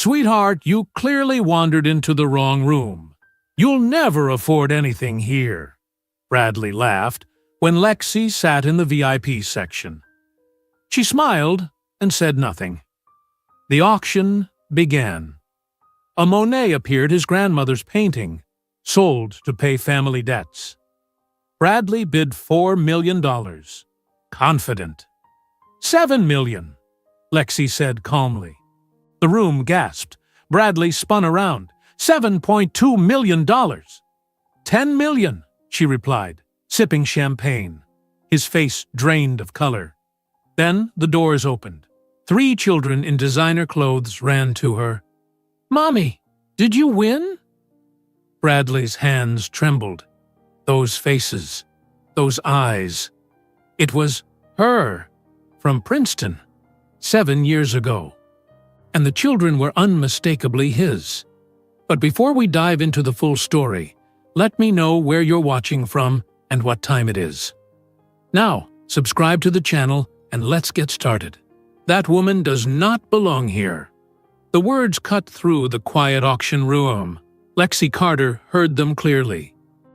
Sweetheart, you clearly wandered into the wrong room. You'll never afford anything here. Bradley laughed when Lexi sat in the VIP section. She smiled and said nothing. The auction began. A Monet appeared, his grandmother's painting, sold to pay family debts. Bradley bid $4 million. Confident. $7 million, Lexi said calmly. The room gasped. Bradley spun around. $7.2 million. $10 million, she replied, sipping champagne, his face drained of color. Then the doors opened. 3 children in designer clothes ran to her. Mommy, did you win? Bradley's hands trembled. Those faces, those eyes. It was her, from Princeton, 7 years ago. And the children were unmistakably his. But before we dive into the full story, let me know where you're watching from and what time it is. Now, subscribe to the channel and let's get started. That woman does not belong here. The words cut through the quiet auction room. Lexi Carter heard them clearly.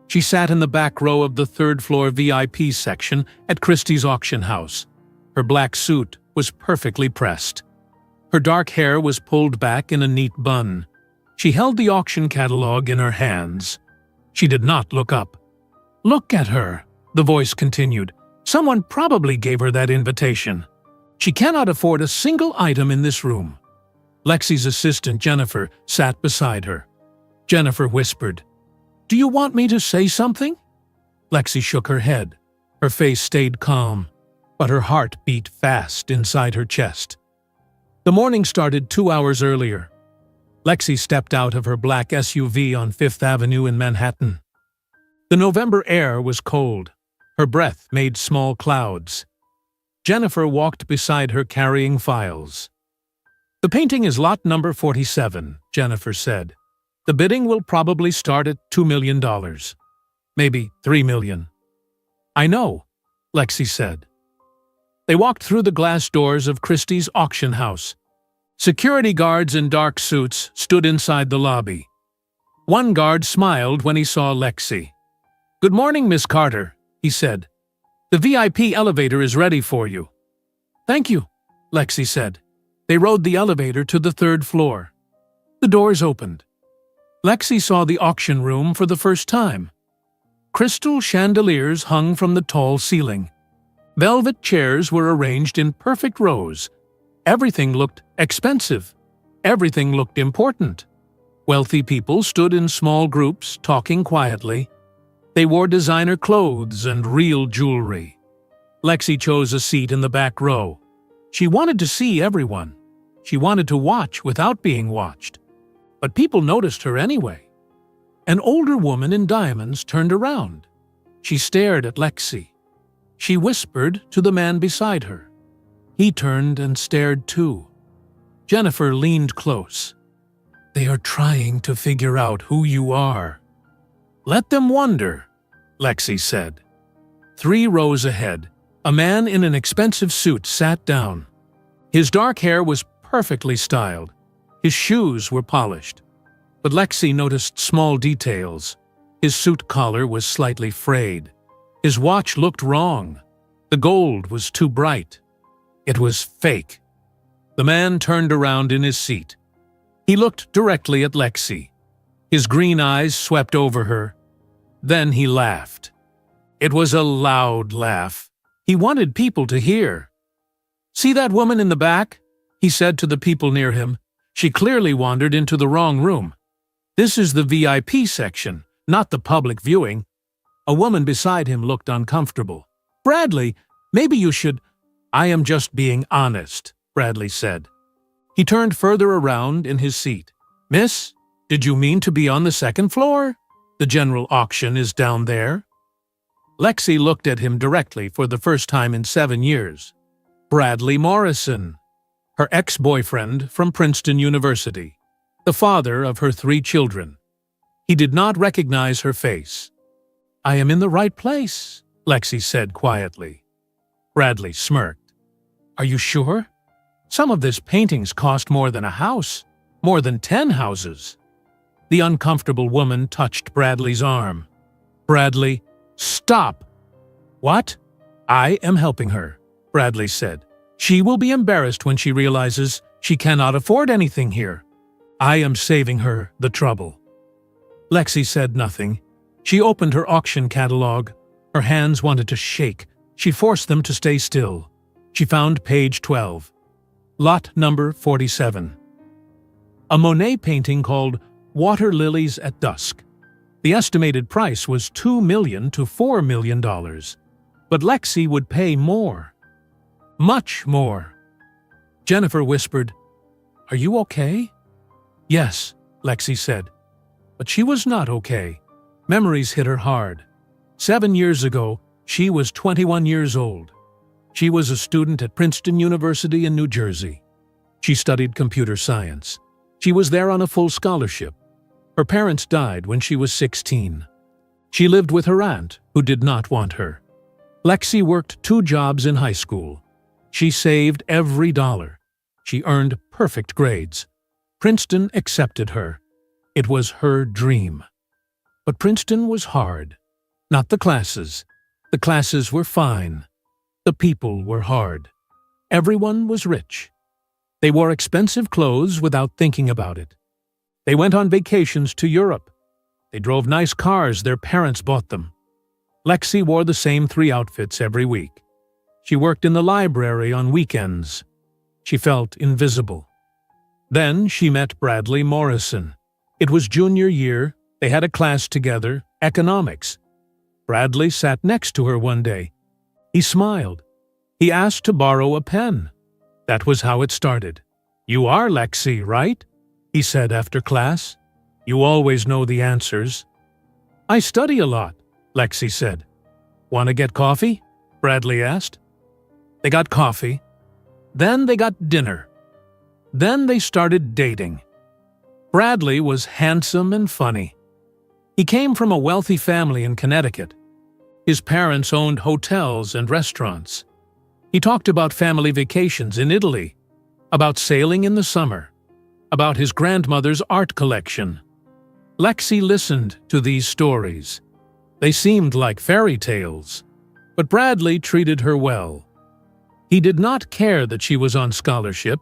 She sat in the back row of the third-floor VIP section at Christie's auction house. Her black suit was perfectly pressed. Her dark hair was pulled back in a neat bun. She held the auction catalog in her hands. She did not look up. Look at her, the voice continued. Someone probably gave her that invitation. She cannot afford a single item in this room. Lexi's assistant, Jennifer, sat beside her. Jennifer whispered, "Do you want me to say something?" Lexi shook her head. Her face stayed calm, but her heart beat fast inside her chest. The morning started 2 hours earlier. Lexi stepped out of her black SUV on Fifth Avenue in Manhattan. The November air was cold. Her breath made small clouds. Jennifer walked beside her carrying files. "The painting is lot number 47, Jennifer said. "The bidding will probably start at $2 million. Maybe $3 million. "I know," Lexi said. They walked through the glass doors of Christie's auction house. Security guards in dark suits stood inside the lobby. One guard smiled when he saw Lexi. "Good morning, Miss Carter," he said. "The VIP elevator is ready for you." "Thank you," Lexi said. They rode the elevator to the 3rd floor. The doors opened. Lexi saw the auction room for the first time. Crystal chandeliers hung from the tall ceiling. Velvet chairs were arranged in perfect rows. Everything looked expensive. Everything looked important. Wealthy people stood in small groups, talking quietly. They wore designer clothes and real jewelry. Lexi chose a seat in the back row. She wanted to see everyone. She wanted to watch without being watched. But people noticed her anyway. An older woman in diamonds turned around. She stared at Lexi. She whispered to the man beside her. He turned and stared too. Jennifer leaned close. "They are trying to figure out who you are." "Let them wonder," Lexi said. 3 rows ahead, a man in an expensive suit sat down. His dark hair was perfectly styled. His shoes were polished. But Lexi noticed small details. His suit collar was slightly frayed. His watch looked wrong. The gold was too bright. It was fake. The man turned around in his seat. He looked directly at Lexi. His green eyes swept over her. Then he laughed. It was a loud laugh. He wanted people to hear. "See that woman in the back?" he said to the people near him. "She clearly wandered into the wrong room. This is the VIP section, not the public viewing." A woman beside him looked uncomfortable. "Bradley, maybe you should—" "I am just being honest," Bradley said. He turned further around in his seat. "Miss, did you mean to be on the 2nd floor? The general auction is down there." Lexi looked at him directly for the first time in 7 years. Bradley Morrison, her ex-boyfriend from Princeton University, the father of her 3 children. He did not recognize her face. "I am in the right place," Lexi said quietly. Bradley smirked. "Are you sure? Some of this paintings cost more than a house." More than 10 houses. The uncomfortable woman touched Bradley's arm. Bradley, stop! What? I am helping her, Bradley said. She will be embarrassed when she realizes she cannot afford anything here. I am saving her the trouble. Lexi said nothing. She opened her auction catalog. Her hands wanted to shake. She forced them to stay still. She found page 12. Lot number 47. A Monet painting called Water Lilies at Dusk. The estimated price was $2 million to $4 million. But Lexi would pay more. Much more. Jennifer whispered, "Are you okay?" "Yes," Lexi said. But she was not okay. Memories hit her hard. 7 years ago, she was 21 years old. She was a student at Princeton University in New Jersey. She studied computer science. She was there on a full scholarship. Her parents died when she was 16. She lived with her aunt, who did not want her. Lexi worked 2 jobs in high school. She saved every dollar. She earned perfect grades. Princeton accepted her. It was her dream. But Princeton was hard. Not the classes. The classes were fine. The people were hard. Everyone was rich. They wore expensive clothes without thinking about it. They went on vacations to Europe. They drove nice cars their parents bought them. Lexi wore the same 3 outfits every week. She worked in the library on weekends. She felt invisible. Then she met Bradley Morrison. It was junior year. They had a class together, economics. Bradley sat next to her one day. He smiled. He asked to borrow a pen. That was how it started. "You are Lexi, right?" he said after class. "You always know the answers." "I study a lot," Lexi said. "Want to get coffee?" Bradley asked. They got coffee. Then they got dinner. Then they started dating. Bradley was handsome and funny. He came from a wealthy family in Connecticut. His parents owned hotels and restaurants. He talked about family vacations in Italy, about sailing in the summer, about his grandmother's art collection. Lexi listened to these stories. They seemed like fairy tales, but Bradley treated her well. He did not care that she was on scholarship.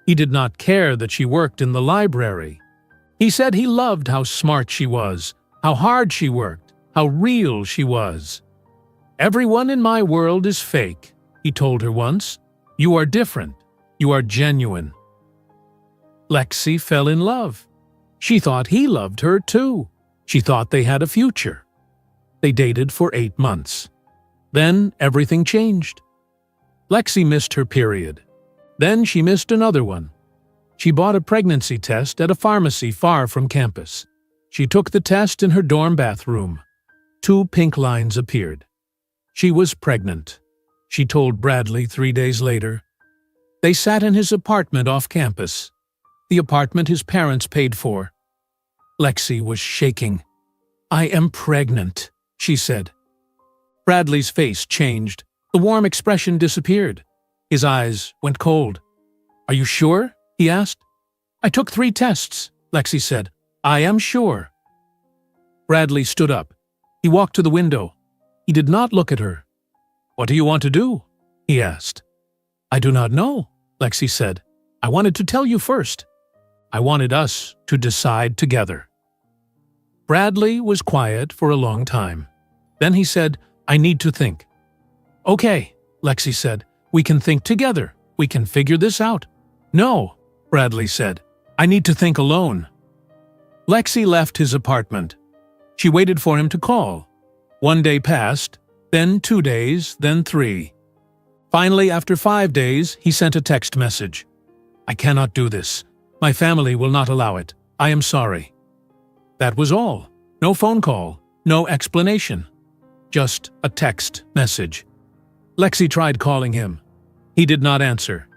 He did not care that she worked in the library. He said he loved how smart she was, how hard she worked, how real she was. "Everyone in my world is fake," he told her once. "You are different. You are genuine." Lexi fell in love. She thought he loved her too. She thought they had a future. They dated for 8 months. Then everything changed. Lexi missed her period. Then she missed another one. She bought a pregnancy test at a pharmacy far from campus. She took the test in her dorm bathroom. 2 pink lines appeared. She was pregnant. She told Bradley 3 days later. They sat in his apartment off campus, the apartment his parents paid for. Lexi was shaking. "I am pregnant," she said. Bradley's face changed. The warm expression disappeared. His eyes went cold. "Are you sure?" he asked. "I took 3 tests," Lexi said. "I am sure." Bradley stood up. He walked to the window. He did not look at her. "What do you want to do?" he asked. "I do not know," Lexi said. "I wanted to tell you first. I wanted us to decide together." Bradley was quiet for a long time. Then he said, "I need to think." "Okay," Lexi said. "We can think together. We can figure this out." "No," Bradley said. "I need to think alone." Lexi left his apartment. She waited for him to call. 1 day passed, then 2 days, then 3. Finally, after 5 days, he sent a text message. "I cannot do this. My family will not allow it. I am sorry." That was all. No phone call, no explanation. Just a text message. Lexi tried calling him. He did not answer.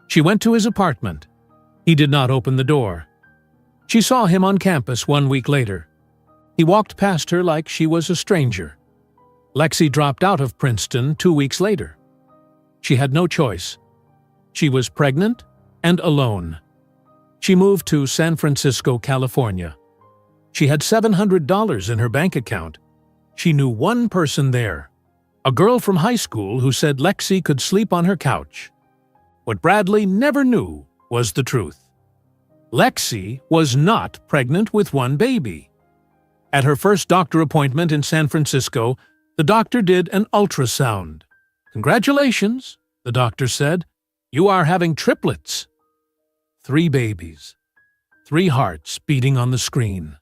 She went to his apartment. He did not open the door. She saw him on campus 1 week later. He walked past her like she was a stranger. Lexi dropped out of Princeton 2 weeks later. She had no choice. She was pregnant and alone. She moved to San Francisco, California. She had $700 in her bank account. She knew one person there, a girl from high school who said Lexi could sleep on her couch. What Bradley never knew was the truth. Lexi was not pregnant with one baby. At her first doctor appointment in San Francisco, the doctor did an ultrasound. "Congratulations," the doctor said. "You are having triplets." 3 babies. 3 hearts beating on the screen.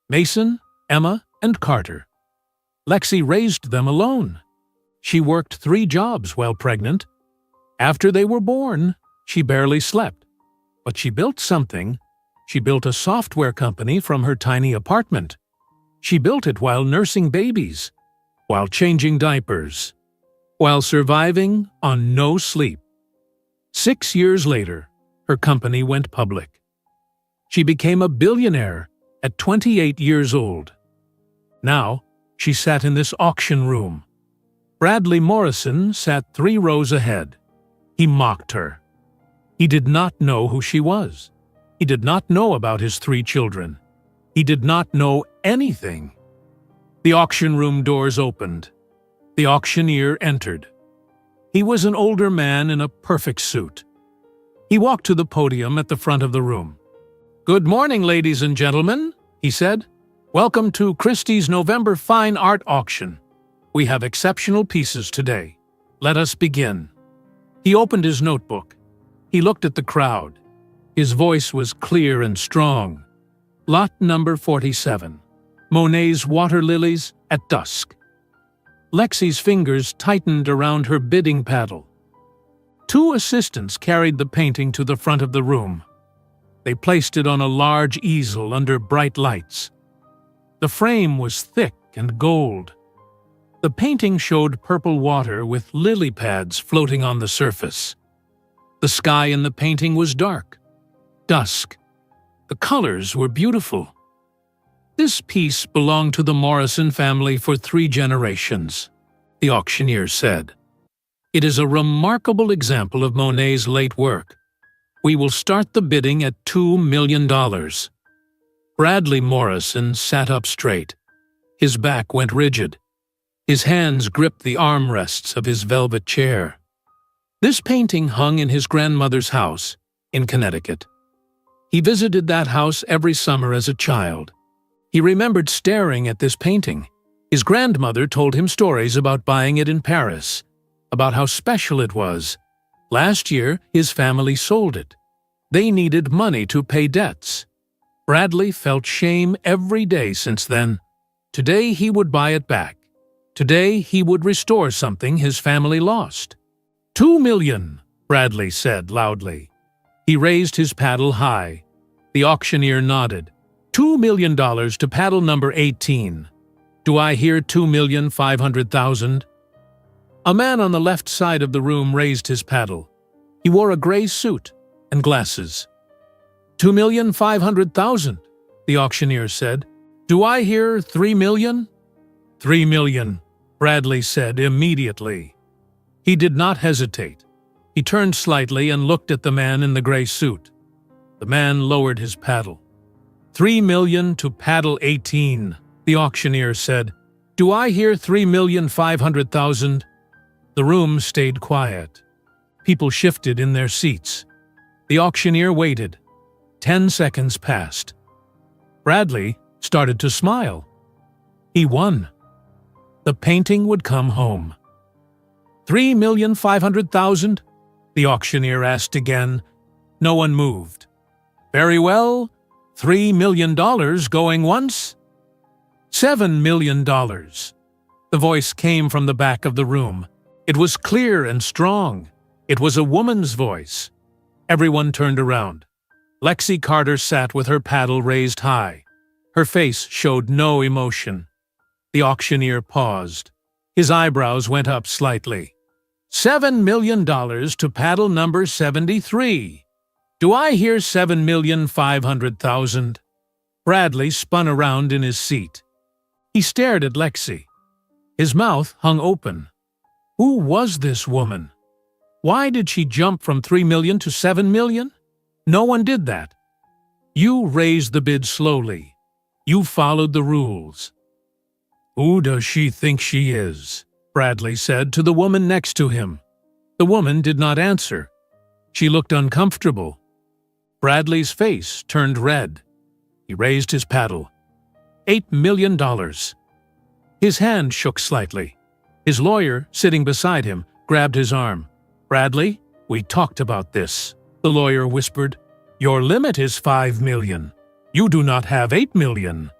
Mason, Emma, and Carter. Lexi raised them alone. She worked 3 jobs while pregnant. After they were born, she barely slept. But she built something. She built a software company from her tiny apartment. She built it while nursing babies, while changing diapers, while surviving on no sleep. 6 years later, her company went public. She became a billionaire at 28 years old. Now, she sat in this auction room. Bradley Morrison sat 3 rows ahead. He mocked her. He did not know who she was. He did not know about his 3 children. He did not know anything. The auction room doors opened. The auctioneer entered. He was an older man in a perfect suit. He walked to the podium at the front of the room. "Good morning, ladies and gentlemen," he said. "Welcome to Christie's November Fine Art Auction. We have exceptional pieces today. Let us begin." He opened his notebook. He looked at the crowd. His voice was clear and strong. Lot number 47. Monet's Water Lilies at Dusk. Lexi's fingers tightened around her bidding paddle. 2 assistants carried the painting to the front of the room. They placed it on a large easel under bright lights. The frame was thick and gold. The painting showed purple water with lily pads floating on the surface. The sky in the painting was dark. Dusk. The colors were beautiful. This piece belonged to the Morrison family for 3 generations, the auctioneer said. It is a remarkable example of Monet's late work. We will start the bidding at $2 million. Bradley Morrison sat up straight. His back went rigid. His hands gripped the armrests of his velvet chair. This painting hung in his grandmother's house in Connecticut. He visited that house every summer as a child. He remembered staring at this painting. His grandmother told him stories about buying it in Paris, about how special it was. Last year, his family sold it. They needed money to pay debts. Bradley felt shame every day since then. Today he would buy it back. Today he would restore something his family lost. $2 million, Bradley said loudly. He raised his paddle high. The auctioneer nodded. $2 million to paddle number 18. Do I hear $2,500,000? A man on the left side of the room raised his paddle. He wore a gray suit and glasses. $2,500,000, the auctioneer said. Do I hear $3 million? $3 million, Bradley said immediately. He did not hesitate. He turned slightly and looked at the man in the gray suit. The man lowered his paddle. $3 million to paddle 18, the auctioneer said. Do I hear $3,500,000? The room stayed quiet. People shifted in their seats. The auctioneer waited. 10 seconds passed. Bradley started to smile. He won. The painting would come home. $3,500,000? The auctioneer asked again. No one moved. Very well. $3 million going once? $7 million. The voice came from the back of the room. It was clear and strong. It was a woman's voice. Everyone turned around. Lexi Carter sat with her paddle raised high. Her face showed no emotion. The auctioneer paused. His eyebrows went up slightly. $7 million to paddle number 73. Do I hear $7,500,000? Bradley spun around in his seat. He stared at Lexi. His mouth hung open. Who was this woman? Why did she jump from $3 million to $7 million? No one did that. You raised the bid slowly. You followed the rules. Who does she think she is? Bradley said to the woman next to him. The woman did not answer. She looked uncomfortable. Bradley's face turned red. He raised his paddle. $8 million. His hand shook slightly. His lawyer, sitting beside him, grabbed his arm. Bradley, we talked about this, the lawyer whispered. Your limit is $5 million. You do not have $8 million.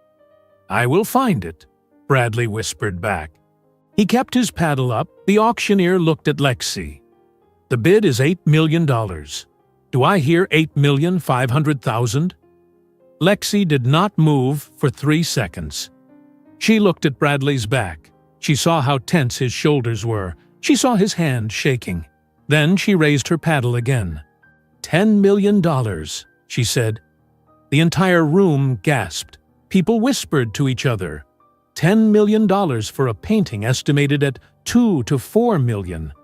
I will find it, Bradley whispered back. He kept his paddle up. The auctioneer looked at Lexi. The bid is $8 million. Do I hear $8,500,000? Lexi did not move for 3 seconds. She looked at Bradley's back. She saw how tense his shoulders were. She saw his hand shaking. Then she raised her paddle again. $10 million, she said. The entire room gasped. People whispered to each other. $10 million for a painting estimated at $2 to $4 million.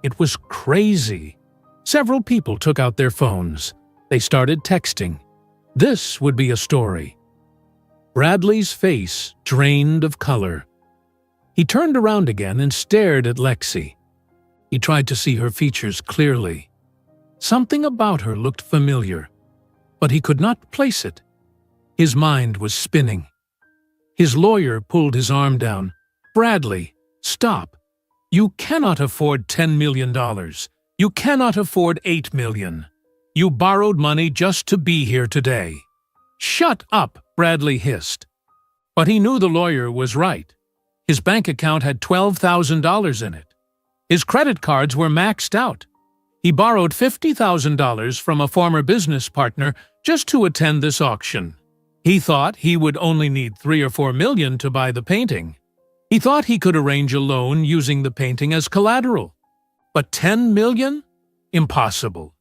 It was crazy. Several people took out their phones. They started texting. This would be a story. Bradley's face drained of color. He turned around again and stared at Lexi. He tried to see her features clearly. Something about her looked familiar, but he could not place it. His mind was spinning. His lawyer pulled his arm down. Bradley, stop. You cannot afford $10 million. You cannot afford $8 million. You borrowed money just to be here today. Shut up, Bradley hissed. But he knew the lawyer was right. His bank account had $12,000 in it. His credit cards were maxed out. He borrowed $50,000 from a former business partner just to attend this auction. He thought he would only need $3 or $4 million to buy the painting. He thought he could arrange a loan using the painting as collateral. But $10 million? Impossible.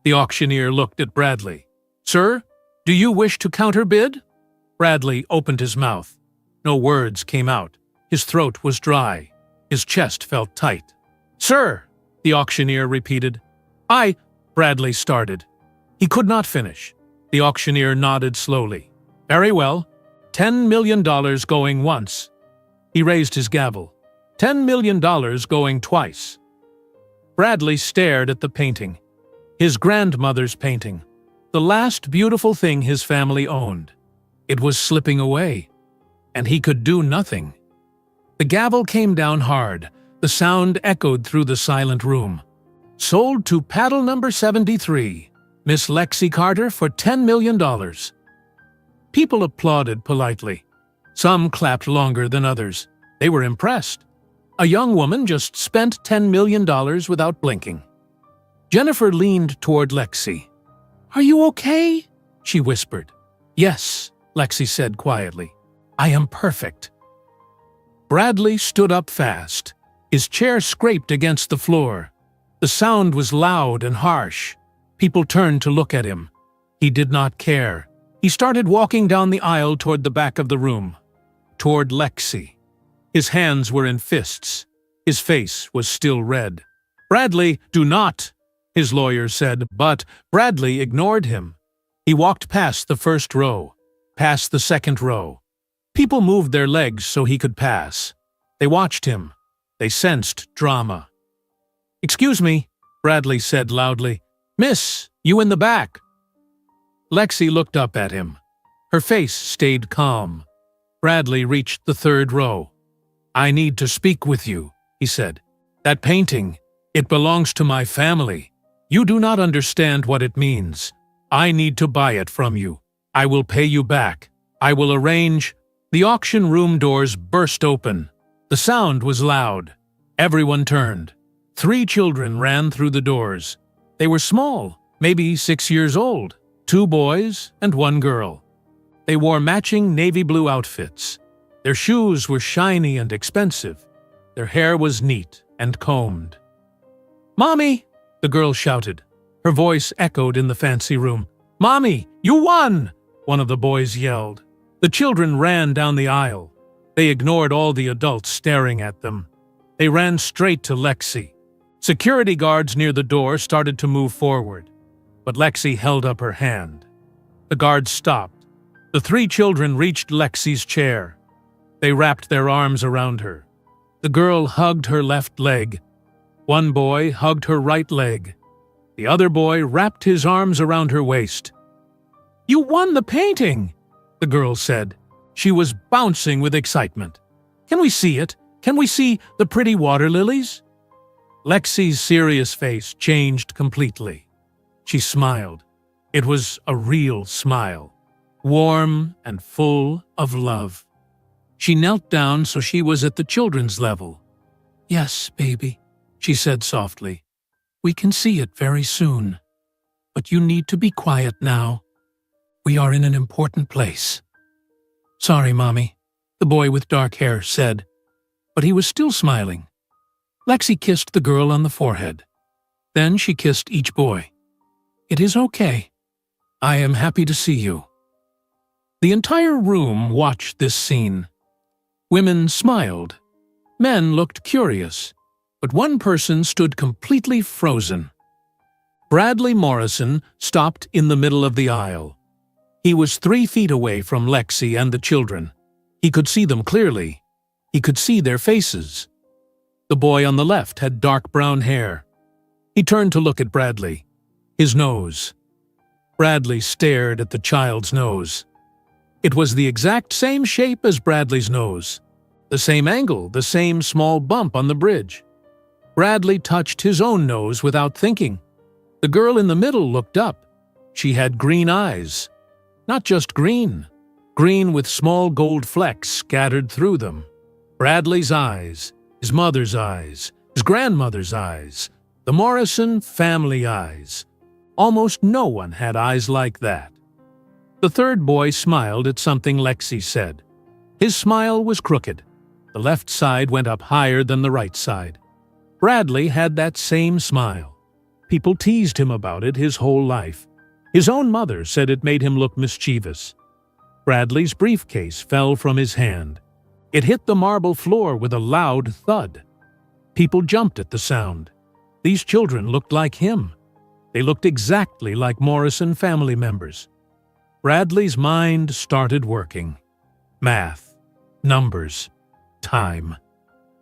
The auctioneer looked at Bradley. Sir, do you wish to counterbid? Bradley opened his mouth. No words came out. His throat was dry. His chest felt tight. Sir, the auctioneer repeated. Bradley started. He could not finish. The auctioneer nodded slowly. Very well. $10 million going once. He raised his gavel. $10 million going twice. Bradley stared at the painting. His grandmother's painting. The last beautiful thing his family owned. It was slipping away, and he could do nothing. The gavel came down hard. The sound echoed through the silent room. Sold to paddle number 73, Miss Lexi Carter, for $10 million. People applauded politely. Some clapped longer than others. They were impressed. A young woman just spent $10 million without blinking. Jennifer leaned toward Lexi. Are you okay? She whispered. Yes, Lexi said quietly. I am perfect. Bradley stood up fast. His chair scraped against the floor. The sound was loud and harsh. People turned to look at him. He did not care. He started walking down the aisle toward the back of the room, toward Lexi. His hands were in fists. His face was still red. Bradley, do not, his lawyer said, but Bradley ignored him. He walked past the first row, past the second row. People moved their legs so he could pass. They watched him. They sensed drama. Excuse me, Bradley said loudly. Miss, you in the back. Lexi looked up at him. Her face stayed calm. Bradley reached the third row. I need to speak with you, he said. That painting, it belongs to my family. You do not understand what it means. I need to buy it from you. I will pay you back. I will arrange. The auction room doors burst open. The sound was loud. Everyone turned. 3 children ran through the doors. They were small, maybe 6 years old. 2 boys and 1 girl. They wore matching navy blue outfits. Their shoes were shiny and expensive. Their hair was neat and combed. Mommy, the girl shouted. Her voice echoed in the fancy room. Mommy, you won! One of the boys yelled. The children ran down the aisle. They ignored all the adults staring at them. They ran straight to Lexi. Security guards near the door started to move forward, but Lexi held up her hand. The guards stopped. The three children reached Lexi's chair. They wrapped their arms around her. The girl hugged her left leg. One boy hugged her right leg. The other boy wrapped his arms around her waist. "You won the painting," the girl said. She was bouncing with excitement. "Can we see it? Can we see the pretty water lilies?" Lexi's serious face changed completely. She smiled. It was a real smile, warm and full of love. She knelt down so she was at the children's level. "Yes, baby," she said softly. "We can see it very soon. But you need to be quiet now. We are in an important place." "Sorry, Mommy," the boy with dark hair said, but he was still smiling. Lexi kissed the girl on the forehead. Then she kissed each boy. "It is okay. I am happy to see you." The entire room watched this scene. Women smiled. Men looked curious, but one person stood completely frozen. Bradley Morrison stopped in the middle of the aisle. He was 3 feet away from Lexi and the children. He could see them clearly. He could see their faces. The boy on the left had dark brown hair. He turned to look at Bradley. His nose. Bradley stared at the child's nose. It was the exact same shape as Bradley's nose. The same angle, the same small bump on the bridge. Bradley touched his own nose without thinking. The girl in the middle looked up. She had green eyes. Not just green. Green with small gold flecks scattered through them. Bradley's eyes, his mother's eyes, his grandmother's eyes, the Morrison family eyes. Almost no one had eyes like that. The third boy smiled at something Lexi said. His smile was crooked. The left side went up higher than the right side. Bradley had that same smile. People teased him about it his whole life. His own mother said it made him look mischievous. Bradley's briefcase fell from his hand. It hit the marble floor with a loud thud. People jumped at the sound. These children looked like him. They looked exactly like Morrison family members. Bradley's mind started working. Math, numbers, time.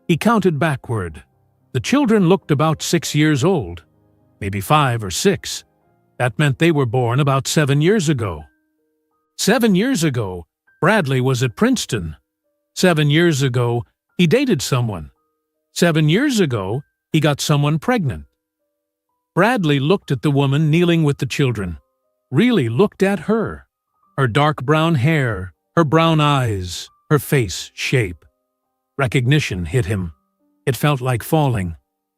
He counted backward. The children looked about 6 years old, maybe 5 or 6. That meant they were born about 7 years ago. 7 years ago, Bradley was at Princeton. 7 years ago, he dated someone. 7 years ago, he got someone pregnant. Bradley looked at the woman kneeling with the children, really looked at her. Her dark brown hair, her brown eyes, her face shape. Recognition hit him. It felt like falling,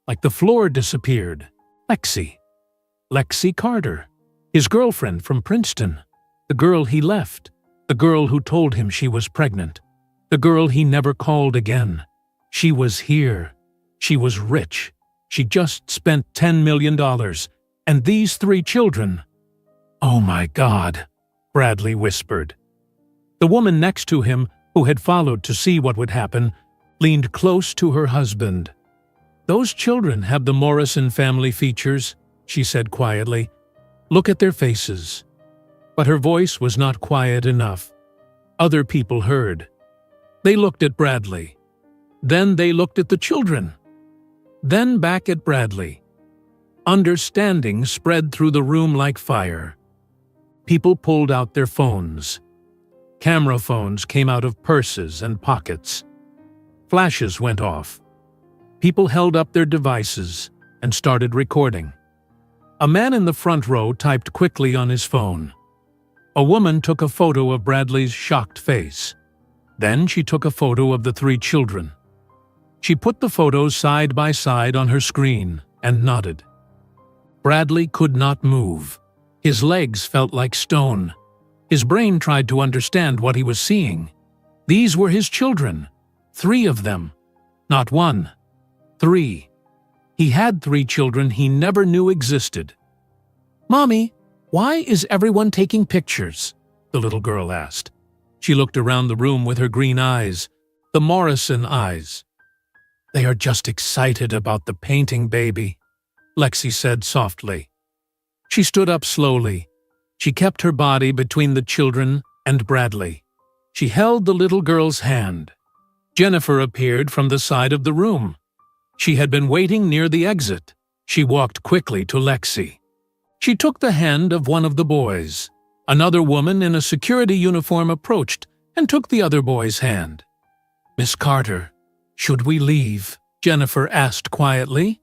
like the floor disappeared. Lexi. Lexi Carter, his girlfriend from Princeton. The girl he left. The girl who told him she was pregnant. The girl he never called again. She was here. She was rich. She just spent $10 million. And these 3 children. "Oh my God," Bradley whispered. The woman next to him, who had followed to see what would happen, leaned close to her husband. "Those children have the Morrison family features," she said quietly. "Look at their faces." But her voice was not quiet enough. Other people heard. They looked at Bradley. Then they looked at the children. Then back at Bradley. Understanding spread through the room like fire. People pulled out their phones. Camera phones came out of purses and pockets. Flashes went off. People held up their devices and started recording. A man in the front row typed quickly on his phone. A woman took a photo of Bradley's shocked face. Then she took a photo of the 3 children. She put the photos side by side on her screen and nodded. Bradley could not move. His legs felt like stone. His brain tried to understand what he was seeing. These were his children. 3 of them. Not 1. 3. He had 3 children he never knew existed. "Mommy, why is everyone taking pictures?" the little girl asked. She looked around the room with her green eyes, the Morrison eyes. "They are just excited about the painting, baby," Lexi said softly. She stood up slowly. She kept her body between the children and Bradley. She held the little girl's hand. Jennifer appeared from the side of the room. She had been waiting near the exit. She walked quickly to Lexi. She took the hand of one of the boys. Another woman in a security uniform approached and took the other boy's hand. "Miss Carter, should we leave?" Jennifer asked quietly.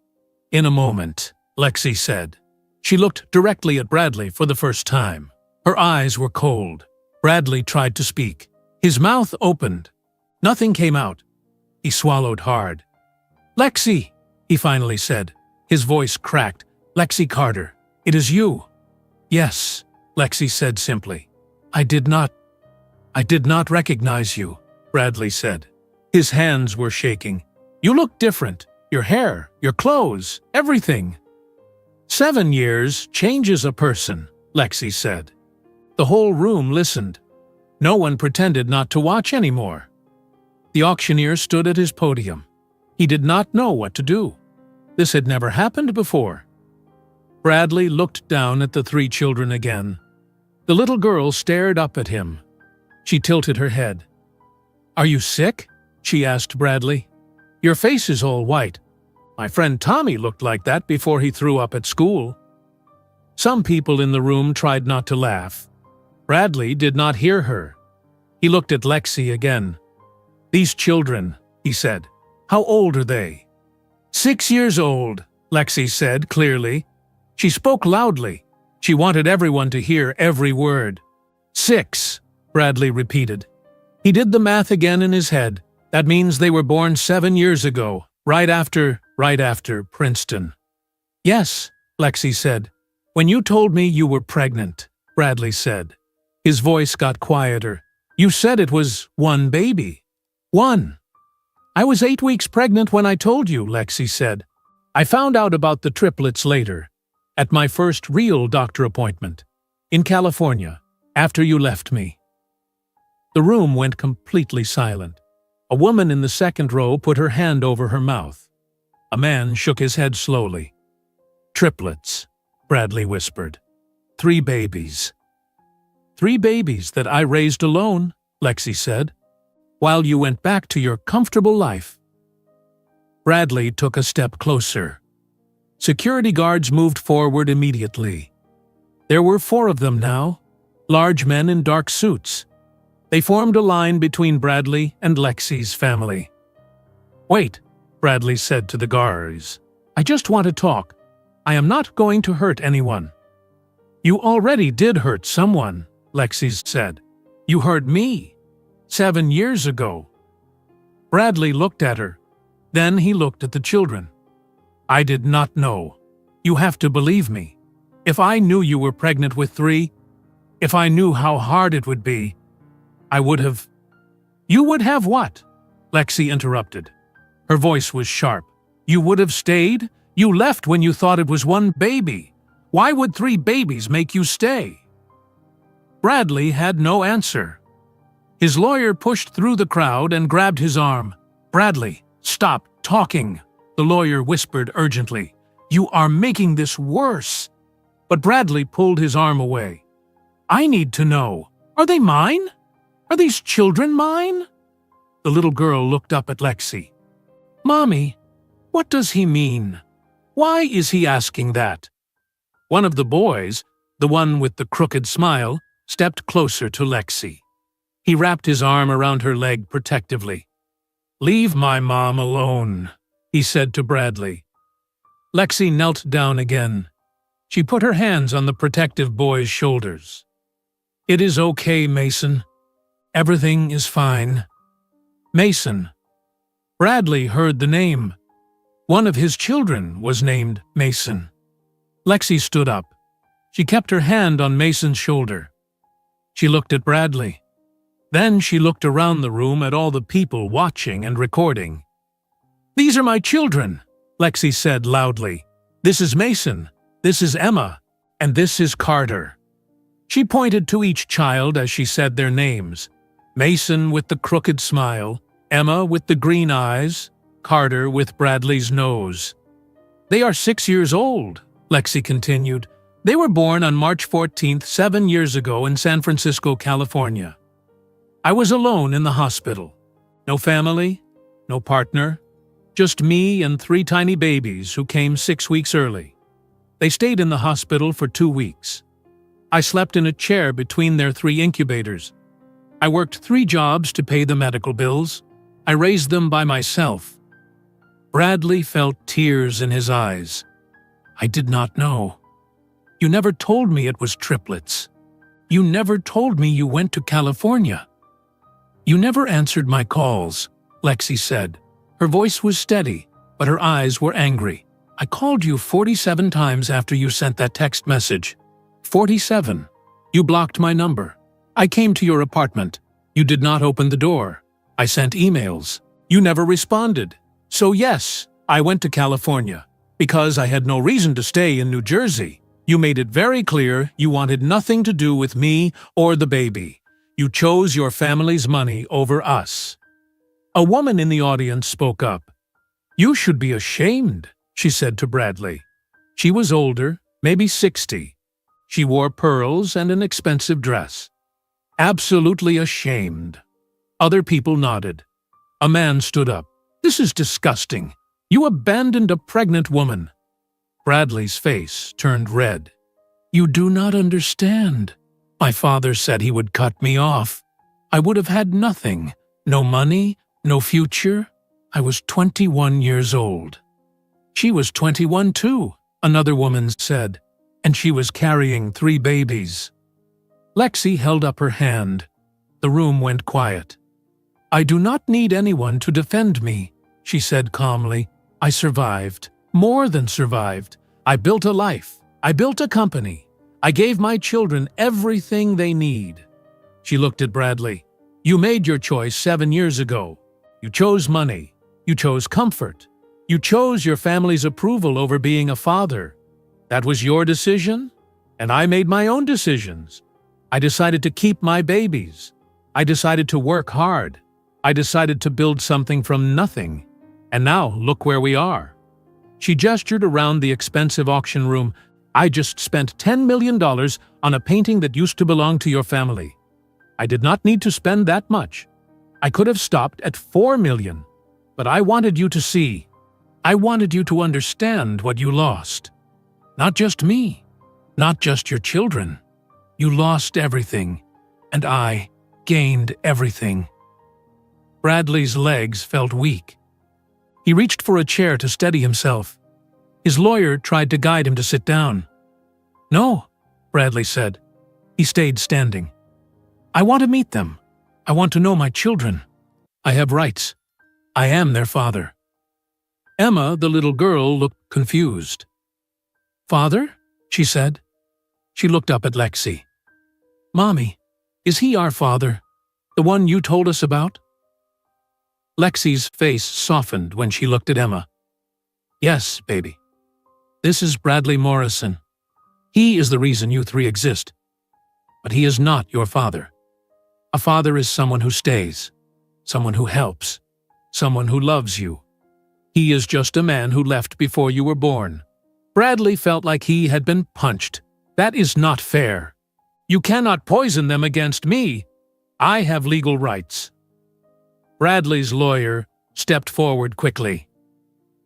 "In a moment," Lexi said. She looked directly at Bradley for the first time. Her eyes were cold. Bradley tried to speak. His mouth opened. Nothing came out. He swallowed hard. "Lexi," he finally said. His voice cracked. "Lexi Carter, it is you." "Yes," Lexi said simply. I did not recognize you," Bradley said. His hands were shaking. "You look different. Your hair, your clothes, everything." 7 years changes a person, Lexi said. The whole room listened. No one pretended not to watch anymore. The auctioneer stood at his podium. He did not know what to do. This had never happened before. Bradley looked down at the 3 children again. The little girl stared up at him. She tilted her head. "Are you sick?" she asked Bradley. "Your face is all white. My friend Tommy looked like that before he threw up at school." Some people in the room tried not to laugh. Bradley did not hear her. He looked at Lexi again. "These children," he said. "How old are they?" 6 years old, Lexi said clearly. She spoke loudly. She wanted everyone to hear every word. 6, Bradley repeated. He did the math again in his head. That means they were born 7 years ago, right after Princeton. "Yes," Lexi said. "When you told me you were pregnant," Bradley said. His voice got quieter. "You said it was 1 baby." "1. I was 8 weeks pregnant when I told you," Lexi said. "I found out about the triplets later, at my first real doctor appointment, in California, after you left me." The room went completely silent. A woman in the second row put her hand over her mouth. A man shook his head slowly. "Triplets," Bradley whispered. 3 babies. 3 babies that I raised alone," Lexi said, "while you went back to your comfortable life." Bradley took a step closer. Security guards moved forward immediately. There were 4 of them now, large men in dark suits. They formed a line between Bradley and Lexi's family. "Wait," Bradley said to the guards. "I just want to talk. I am not going to hurt anyone." "You already did hurt someone," Lexi said. "You hurt me 7 years ago." Bradley looked at her. Then he looked at the children. "I did not know. You have to believe me. If I knew you were pregnant with 3, if I knew how hard it would be, I would have—" "You would have what?" Lexi interrupted. Her voice was sharp. "You would have stayed? You left when you thought it was 1 baby. Why would 3 babies make you stay?" Bradley had no answer. His lawyer pushed through the crowd and grabbed his arm. "Bradley, stop talking," the lawyer whispered urgently. "You are making this worse." But Bradley pulled his arm away. "I need to know. Are they mine? Are these children mine?" The little girl looked up at Lexi. "Mommy, what does he mean? Why is he asking that?" One of the boys, the one with the crooked smile, stepped closer to Lexi. He wrapped his arm around her leg protectively. "Leave my mom alone," he said to Bradley. Lexi knelt down again. She put her hands on the protective boy's shoulders. "It is okay, Mason. Everything is fine." Mason. Bradley heard the name. One of his children was named Mason. Lexi stood up. She kept her hand on Mason's shoulder. She looked at Bradley. Then she looked around the room at all the people watching and recording. "These are my children," Lexi said loudly. "This is Mason, this is Emma, and this is Carter." She pointed to each child as she said their names. Mason with the crooked smile, Emma with the green eyes, Carter with Bradley's nose. "They are 6 years old," Lexi continued. They were born on March 14th, 7 years ago in San Francisco, California. I was alone in the hospital. No family, no partner, just me and 3 tiny babies who came 6 weeks early. They stayed in the hospital for 2 weeks. I slept in a chair between their 3 incubators. I worked 3 jobs to pay the medical bills. I raised them by myself. Bradley felt tears in his eyes. I did not know. You never told me it was triplets. You never told me you went to California. You never answered my calls, Lexi said. Her voice was steady, but her eyes were angry. I called you 47 times after you sent that text message. 47. You blocked my number. I came to your apartment. You did not open the door. I sent emails. You never responded. So yes, I went to California. Because I had no reason to stay in New Jersey. You made it very clear you wanted nothing to do with me or the baby. You chose your family's money over us. A woman in the audience spoke up. You should be ashamed, she said to Bradley. She was older, maybe 60. She wore pearls and an expensive dress. Absolutely ashamed. Other people nodded. A man stood up. This is disgusting. You abandoned a pregnant woman. Bradley's face turned red. You do not understand. My father said he would cut me off. I would have had nothing. No money, no future. I was 21 years old. She was 21 too, another woman said, and she was carrying 3 babies. Lexi held up her hand. The room went quiet. I do not need anyone to defend me, she said calmly. I survived. More than survived. I built a life. I built a company. I gave my children everything they need. She looked at Bradley. You made your choice 7 years ago. You chose money. You chose comfort. You chose your family's approval over being a father. That was your decision, and I made my own decisions. I decided to keep my babies. I decided to work hard. I decided to build something from nothing. And now, look where we are. She gestured around the expensive auction room. I just spent $10 million on a painting that used to belong to your family. I did not need to spend that much. I could have stopped at $4 million. But I wanted you to see. I wanted you to understand what you lost. Not just me. Not just your children. You lost everything. And I gained everything. Bradley's legs felt weak. He reached for a chair to steady himself. His lawyer tried to guide him to sit down. No, Bradley said. He stayed standing. I want to meet them. I want to know my children. I have rights. I am their father. Emma, the little girl, looked confused. Father? She said. She looked up at Lexi. Mommy, is he our father? The one you told us about? Lexi's face softened when she looked at Emma. Yes, baby. This is Bradley Morrison. He is the reason you 3 exist. But he is not your father. A father is someone who stays, someone who helps, someone who loves you. He is just a man who left before you were born. Bradley felt like he had been punched. That is not fair. You cannot poison them against me. I have legal rights. Bradley's lawyer stepped forward quickly.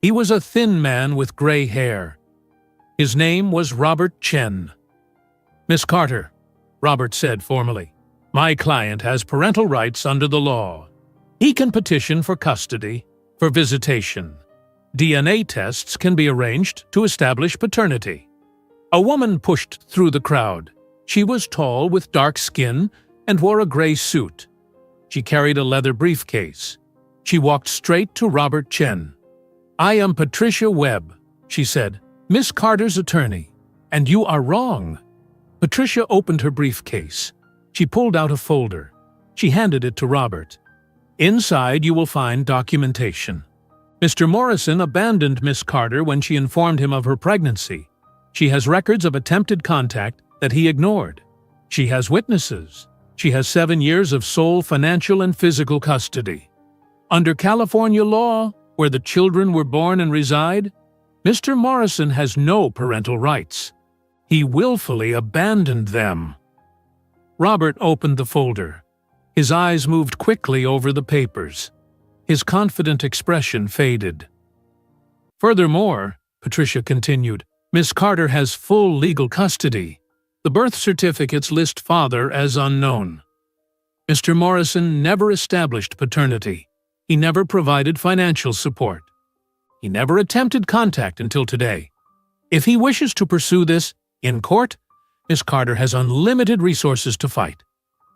He was a thin man with gray hair. His name was Robert Chen. Miss Carter, Robert said formally, my client has parental rights under the law. He can petition for custody, for visitation. DNA tests can be arranged to establish paternity. A woman pushed through the crowd. She was tall with dark skin and wore a gray suit. She carried a leather briefcase. She walked straight to Robert Chen. I am Patricia Webb, she said, Miss Carter's attorney, and you are wrong. Patricia opened her briefcase. She pulled out a folder. She handed it to Robert. Inside you will find documentation. Mr. Morrison abandoned Miss Carter when she informed him of her pregnancy. She has records of attempted contact that he ignored. She has witnesses. She has 7 years of sole financial and physical custody. Under California law, where the children were born and reside, Mr. Morrison has no parental rights. He willfully abandoned them. Robert opened the folder. His eyes moved quickly over the papers. His confident expression faded. Furthermore, Patricia continued, Miss Carter has full legal custody. The birth certificates list father as unknown. Mr. Morrison never established paternity. He never provided financial support. He never attempted contact until today. If he wishes to pursue this in court, Miss Carter has unlimited resources to fight,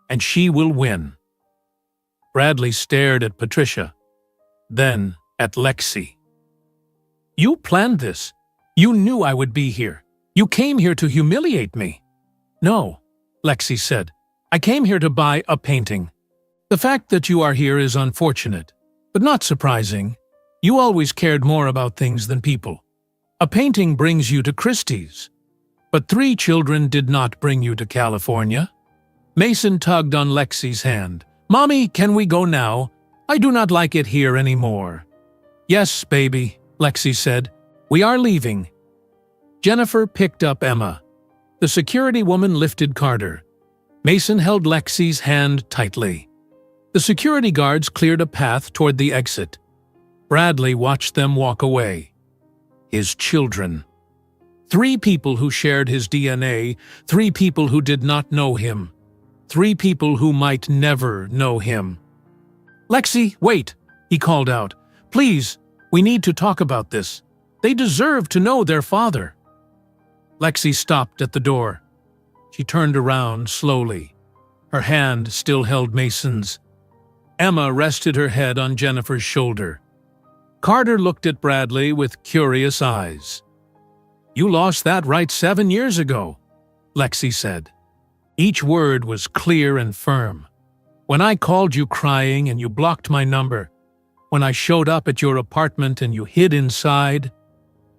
and she will win. Bradley stared at Patricia, then at Lexi. You planned this. You knew I would be here. You came here to humiliate me. No, Lexi said. I came here to buy a painting. The fact that you are here is unfortunate, but not surprising. You always cared more about things than people. A painting brings you to Christie's. But 3 children did not bring you to California. Mason tugged on Lexi's hand. Mommy, can we go now? I do not like it here anymore. Yes, baby, Lexi said. We are leaving. Jennifer picked up Emma. The security woman lifted Carter. Mason held Lexi's hand tightly. The security guards cleared a path toward the exit. Bradley watched them walk away. His children. 3 people who shared his DNA, 3 people who did not know him, 3 people who might never know him. Lexi, wait, he called out. Please, we need to talk about this. They deserve to know their father. Lexi stopped at the door. She turned around slowly. Her hand still held Mason's. Emma rested her head on Jennifer's shoulder. Carter looked at Bradley with curious eyes. You lost that right 7 years ago, Lexi said. Each word was clear and firm. When I called you crying and you blocked my number, when I showed up at your apartment and you hid inside,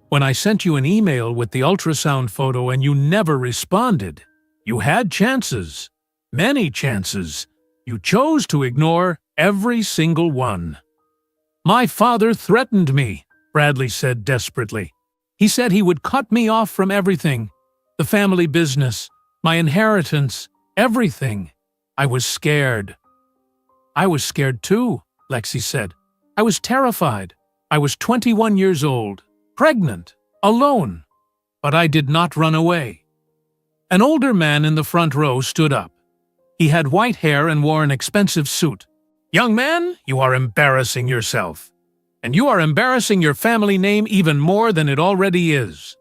when I sent you an email with the ultrasound photo and you never responded, you had chances, many chances. You chose to ignore every single one. My father threatened me, Bradley said desperately. He said he would cut me off from everything, the family business, my inheritance, everything. I was scared. I was scared too, Lexi said. I was terrified. I was 21 years old, pregnant, alone. But I did not run away. An older man in the front row stood up. He had white hair and wore an expensive suit. Young man, you are embarrassing yourself. And you are embarrassing your family name even more than it already is.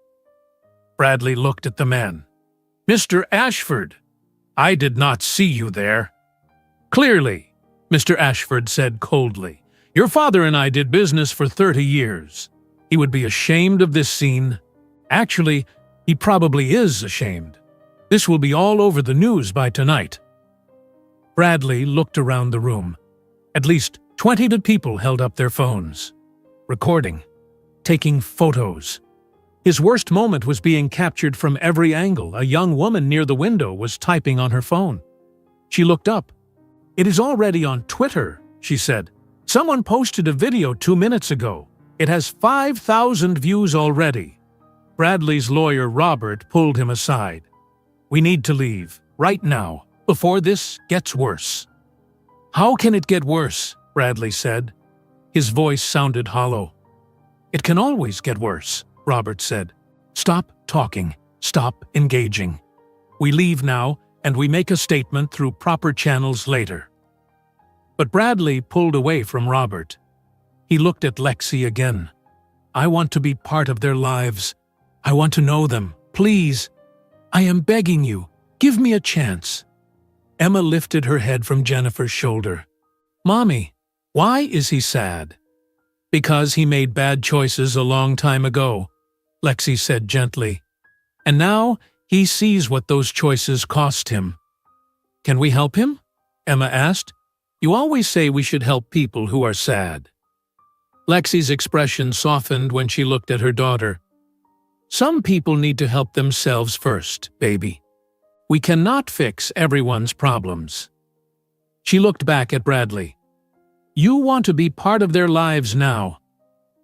Bradley looked at the man. Mr. Ashford, I did not see you there. Clearly, Mr. Ashford said coldly. Your father and I did business for 30 years. He would be ashamed of this scene. Actually, he probably is ashamed. This will be all over the news by tonight. Bradley looked around the room. At least 20 people held up their phones, recording, taking photos. His worst moment was being captured from every angle. A young woman near the window was typing on her phone. She looked up. It is already on Twitter, she said. Someone posted a video 2 minutes ago. It has 5,000 views already. Bradley's lawyer, Robert, pulled him aside. We need to leave, right now, before this gets worse. How can it get worse? Bradley said. His voice sounded hollow. It can always get worse, Robert said. Stop talking. Stop engaging. We leave now, and we make a statement through proper channels later. But Bradley pulled away from Robert. He looked at Lexi again. I want to be part of their lives. I want to know them. Please. I am begging you. Give me a chance. Emma lifted her head from Jennifer's shoulder. Mommy, why is he sad? Because he made bad choices a long time ago, Lexi said gently. And now he sees what those choices cost him. Can we help him? Emma asked. You always say we should help people who are sad. Lexi's expression softened when she looked at her daughter. Some people need to help themselves first, baby. We cannot fix everyone's problems. She looked back at Bradley. You want to be part of their lives now.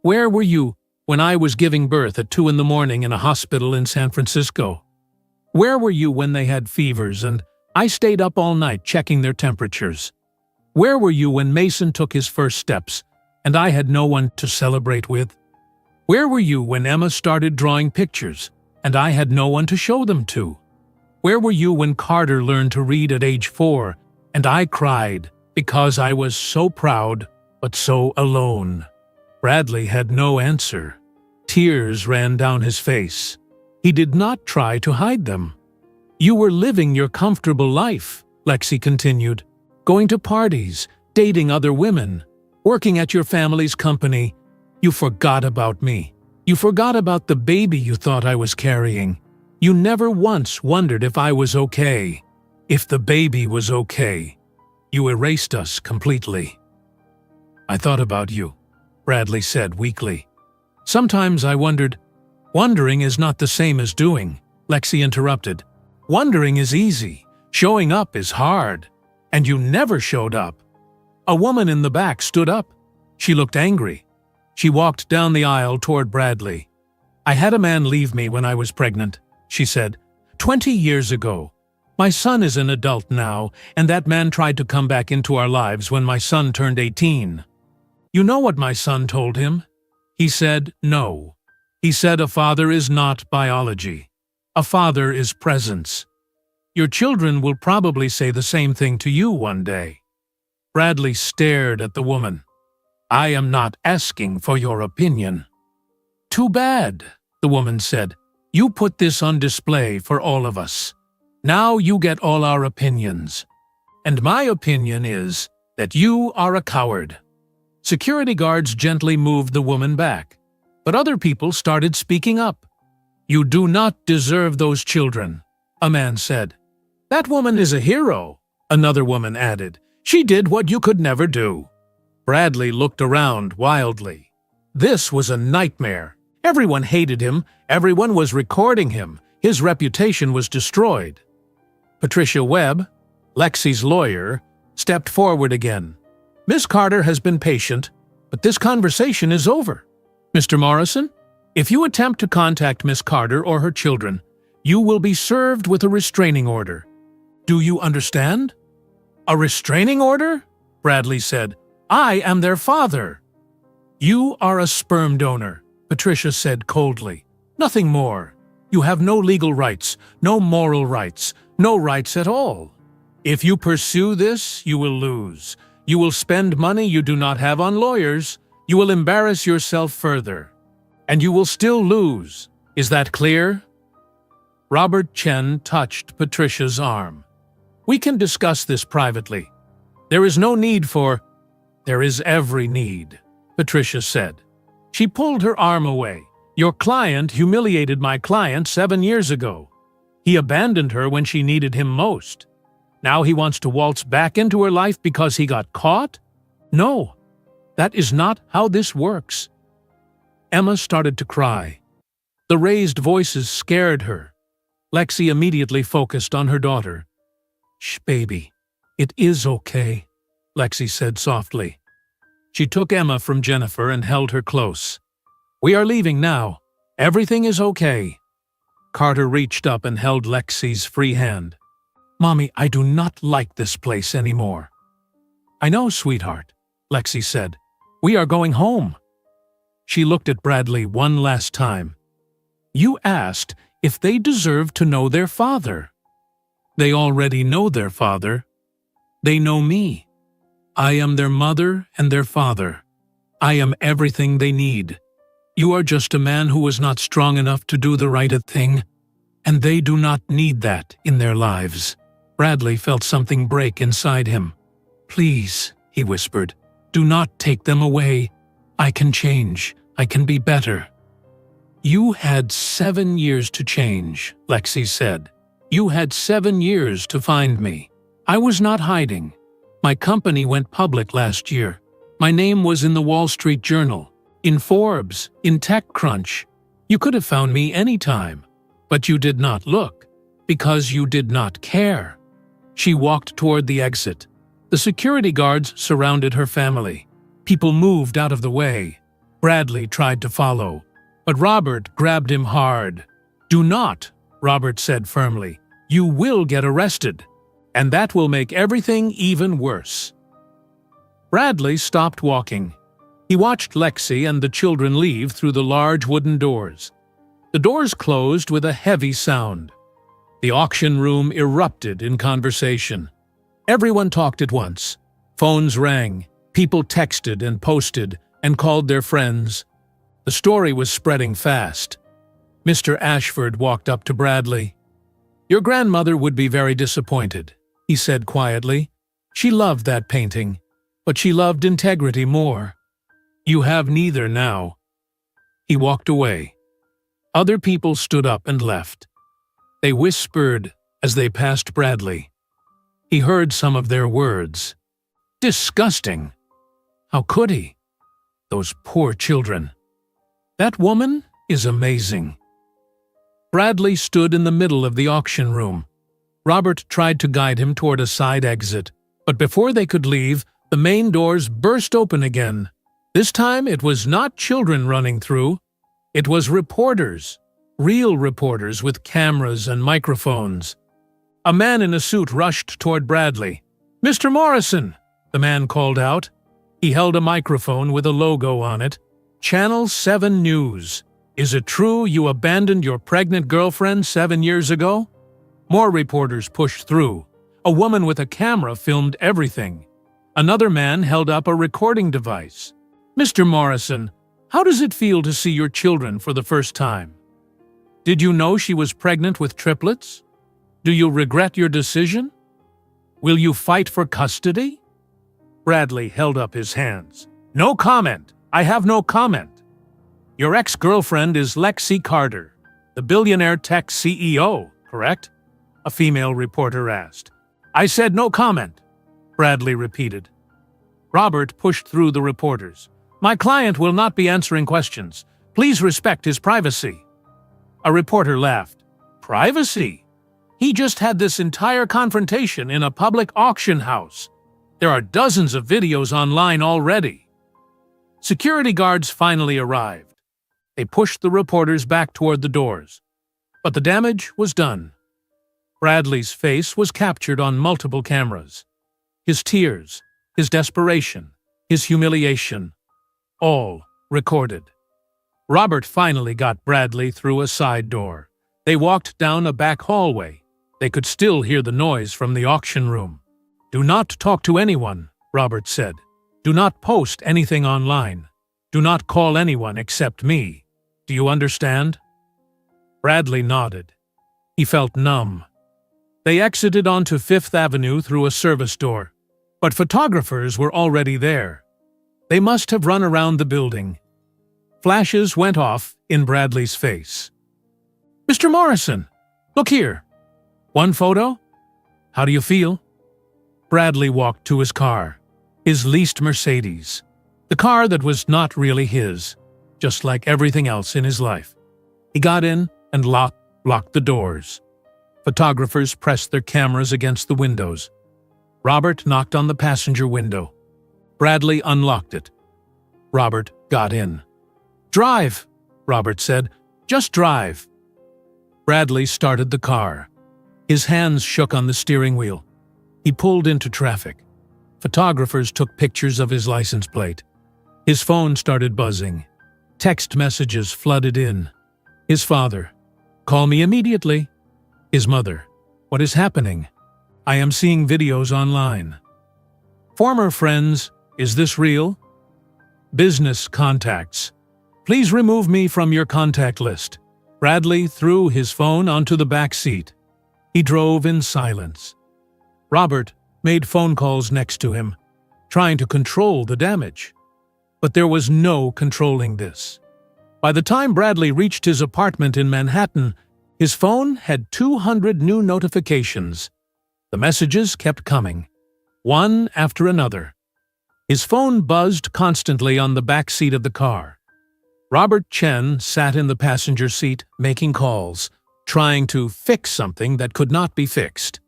Where were you when I was giving birth at 2 a.m. in a hospital in San Francisco? Where were you when they had fevers and I stayed up all night checking their temperatures? Where were you when Mason took his first steps and I had no one to celebrate with? Where were you when Emma started drawing pictures and I had no one to show them to? Where were you when Carter learned to read at age 4 and I cried because I was so proud but so alone? Bradley had no answer. Tears ran down his face. He did not try to hide them. You were living your comfortable life, Lexi continued, going to parties, dating other women, working at your family's company. You forgot about me. You forgot about the baby you thought I was carrying. You never once wondered if I was okay, if the baby was okay. You erased us completely. I thought about you, Bradley said weakly. Sometimes I wondered. Wondering is not the same as doing, Lexi interrupted. Wondering is easy. Showing up is hard. And you never showed up. A woman in the back stood up. She looked angry. She walked down the aisle toward Bradley. I had a man leave me when I was pregnant, she said. 20 years ago. My son is an adult now, and that man tried to come back into our lives when my son turned 18. You know what my son told him? He said no. He said a father is not biology. A father is presence. Your children will probably say the same thing to you one day. Bradley stared at the woman. I am not asking for your opinion. Too bad, the woman said. You put this on display for all of us. Now you get all our opinions. And my opinion is that you are a coward. Security guards gently moved the woman back, but other people started speaking up. You do not deserve those children, a man said. That woman is a hero, another woman added. She did what you could never do. Bradley looked around wildly. This was a nightmare. Everyone hated him. Everyone was recording him. His reputation was destroyed. Patricia Webb, Lexi's lawyer, stepped forward again. Miss Carter has been patient, but this conversation is over. Mr. Morrison, if you attempt to contact Miss Carter or her children, you will be served with a restraining order. Do you understand? A restraining order? Bradley said. I am their father. You are a sperm donor, Patricia said coldly. Nothing more. You have no legal rights, no moral rights, no rights at all. If you pursue this, you will lose. You will spend money you do not have on lawyers. You will embarrass yourself further. And you will still lose. Is that clear? Robert Chen touched Patricia's arm. We can discuss this privately. There is no need for... There is every need, Patricia said. She pulled her arm away. Your client humiliated my client 7 years ago. He abandoned her when she needed him most. Now he wants to waltz back into her life because he got caught? No, that is not how this works. Emma started to cry. The raised voices scared her. Lexi immediately focused on her daughter. Shh, baby. It is okay, Lexi said softly. She took Emma from Jennifer and held her close. We are leaving now. Everything is okay. Carter reached up and held Lexi's free hand. Mommy, I do not like this place anymore. I know, sweetheart, Lexi said. We are going home. She looked at Bradley one last time. You asked if they deserve to know their father. They already know their father. They know me. I am their mother and their father. I am everything they need. You are just a man who was not strong enough to do the right thing, and they do not need that in their lives. Bradley felt something break inside him. Please, he whispered, do not take them away. I can change. I can be better. You had 7 years to change, Lexi said. You had 7 years to find me. I was not hiding. My company went public last year. My name was in the Wall Street Journal, in Forbes, in TechCrunch. You could have found me anytime, but you did not look, because you did not care. She walked toward the exit. The security guards surrounded her family. People moved out of the way. Bradley tried to follow, but Robert grabbed him hard. Do not, Robert said firmly. "You will get arrested, and that will make everything even worse." Bradley stopped walking. He watched Lexi and the children leave through the large wooden doors. The doors closed with a heavy sound. The auction room erupted in conversation. Everyone talked at once. Phones rang, people texted and posted and called their friends. The story was spreading fast. Mr. Ashford walked up to Bradley. "Your grandmother would be very disappointed," he said quietly. "She loved that painting, but she loved integrity more. You have neither now." He walked away. Other people stood up and left. They whispered as they passed Bradley. He heard some of their words. Disgusting! How could he? Those poor children. That woman is amazing. Bradley stood in the middle of the auction room. Robert tried to guide him toward a side exit, but before they could leave, the main doors burst open again. This time it was not children running through. It was reporters, real reporters with cameras and microphones. A man in a suit rushed toward Bradley. "Mr. Morrison!" the man called out. He held a microphone with a logo on it. "Channel 7 News. Is it true you abandoned your pregnant girlfriend 7 years ago?" More reporters pushed through. A woman with a camera filmed everything. Another man held up a recording device. "Mr. Morrison, how does it feel to see your children for the first time? Did you know she was pregnant with triplets? Do you regret your decision? Will you fight for custody?" Bradley held up his hands. "No comment. I have no comment. Your ex-girlfriend is Lexi Carter, the Billionaire tech CEO, correct?" a female reporter asked. "I said no comment," Bradley repeated. Robert pushed through the reporters. "My client will not be answering questions. Please respect his privacy." A reporter laughed. "Privacy? He just had this entire confrontation in a public auction house. There are dozens of videos online already." Security guards finally arrived. They pushed the reporters back toward the doors. But the damage was done. Bradley's face was captured on multiple cameras. His tears, his desperation, his humiliation, all recorded. Robert finally got Bradley through a side door. They walked down a back hallway. They could still hear the noise from the auction room. "Do not talk to anyone," Robert said. "Do not post anything online. Do not call anyone except me. Do you understand?" Bradley nodded. He felt numb. They exited onto Fifth Avenue through a service door, but photographers were already there. They must have run around the building. Flashes went off in Bradley's face. "Mr. Morrison, look here. One photo? How do you feel?" Bradley walked to his car, his leased Mercedes, the car that was not really his, just like everything else in his life. He got in and locked the doors. Photographers pressed their cameras against the windows. Robert knocked on the passenger window. Bradley unlocked it. Robert got in. "Drive," Robert said. "Just drive." Bradley started the car. His hands shook on the steering wheel. He pulled into traffic. Photographers took pictures of his license plate. His phone started buzzing. Text messages flooded in. His father, "Call me immediately." His mother, "What is happening? I am seeing videos online." Former friends, "Is this real?" Business contacts, "Please remove me from your contact list." Bradley threw his phone onto the back seat. He drove in silence. Robert made phone calls next to him, trying to control the damage. But there was no controlling this. By the time Bradley reached his apartment in Manhattan, his phone had 200 new notifications. The messages kept coming, one after another. His phone buzzed constantly on the back seat of the car. Robert Chen sat in the passenger seat making calls, trying to fix something that could not be fixed.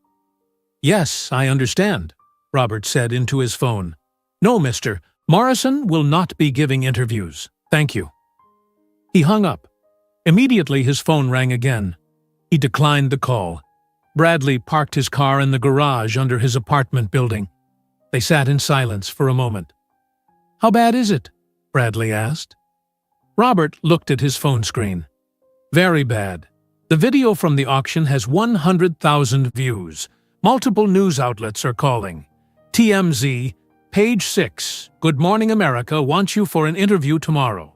"Yes, I understand," Robert said into his phone. "No, Mr. Morrison will not be giving interviews. Thank you." He hung up. Immediately his phone rang again. He declined the call. Bradley parked his car in the garage under his apartment building. They sat in silence for a moment. "How bad is it?" Bradley asked. Robert looked at his phone screen. "Very bad. The video from the auction has 100,000 views. Multiple news outlets are calling. TMZ, Page 6, Good Morning America wants you for an interview tomorrow."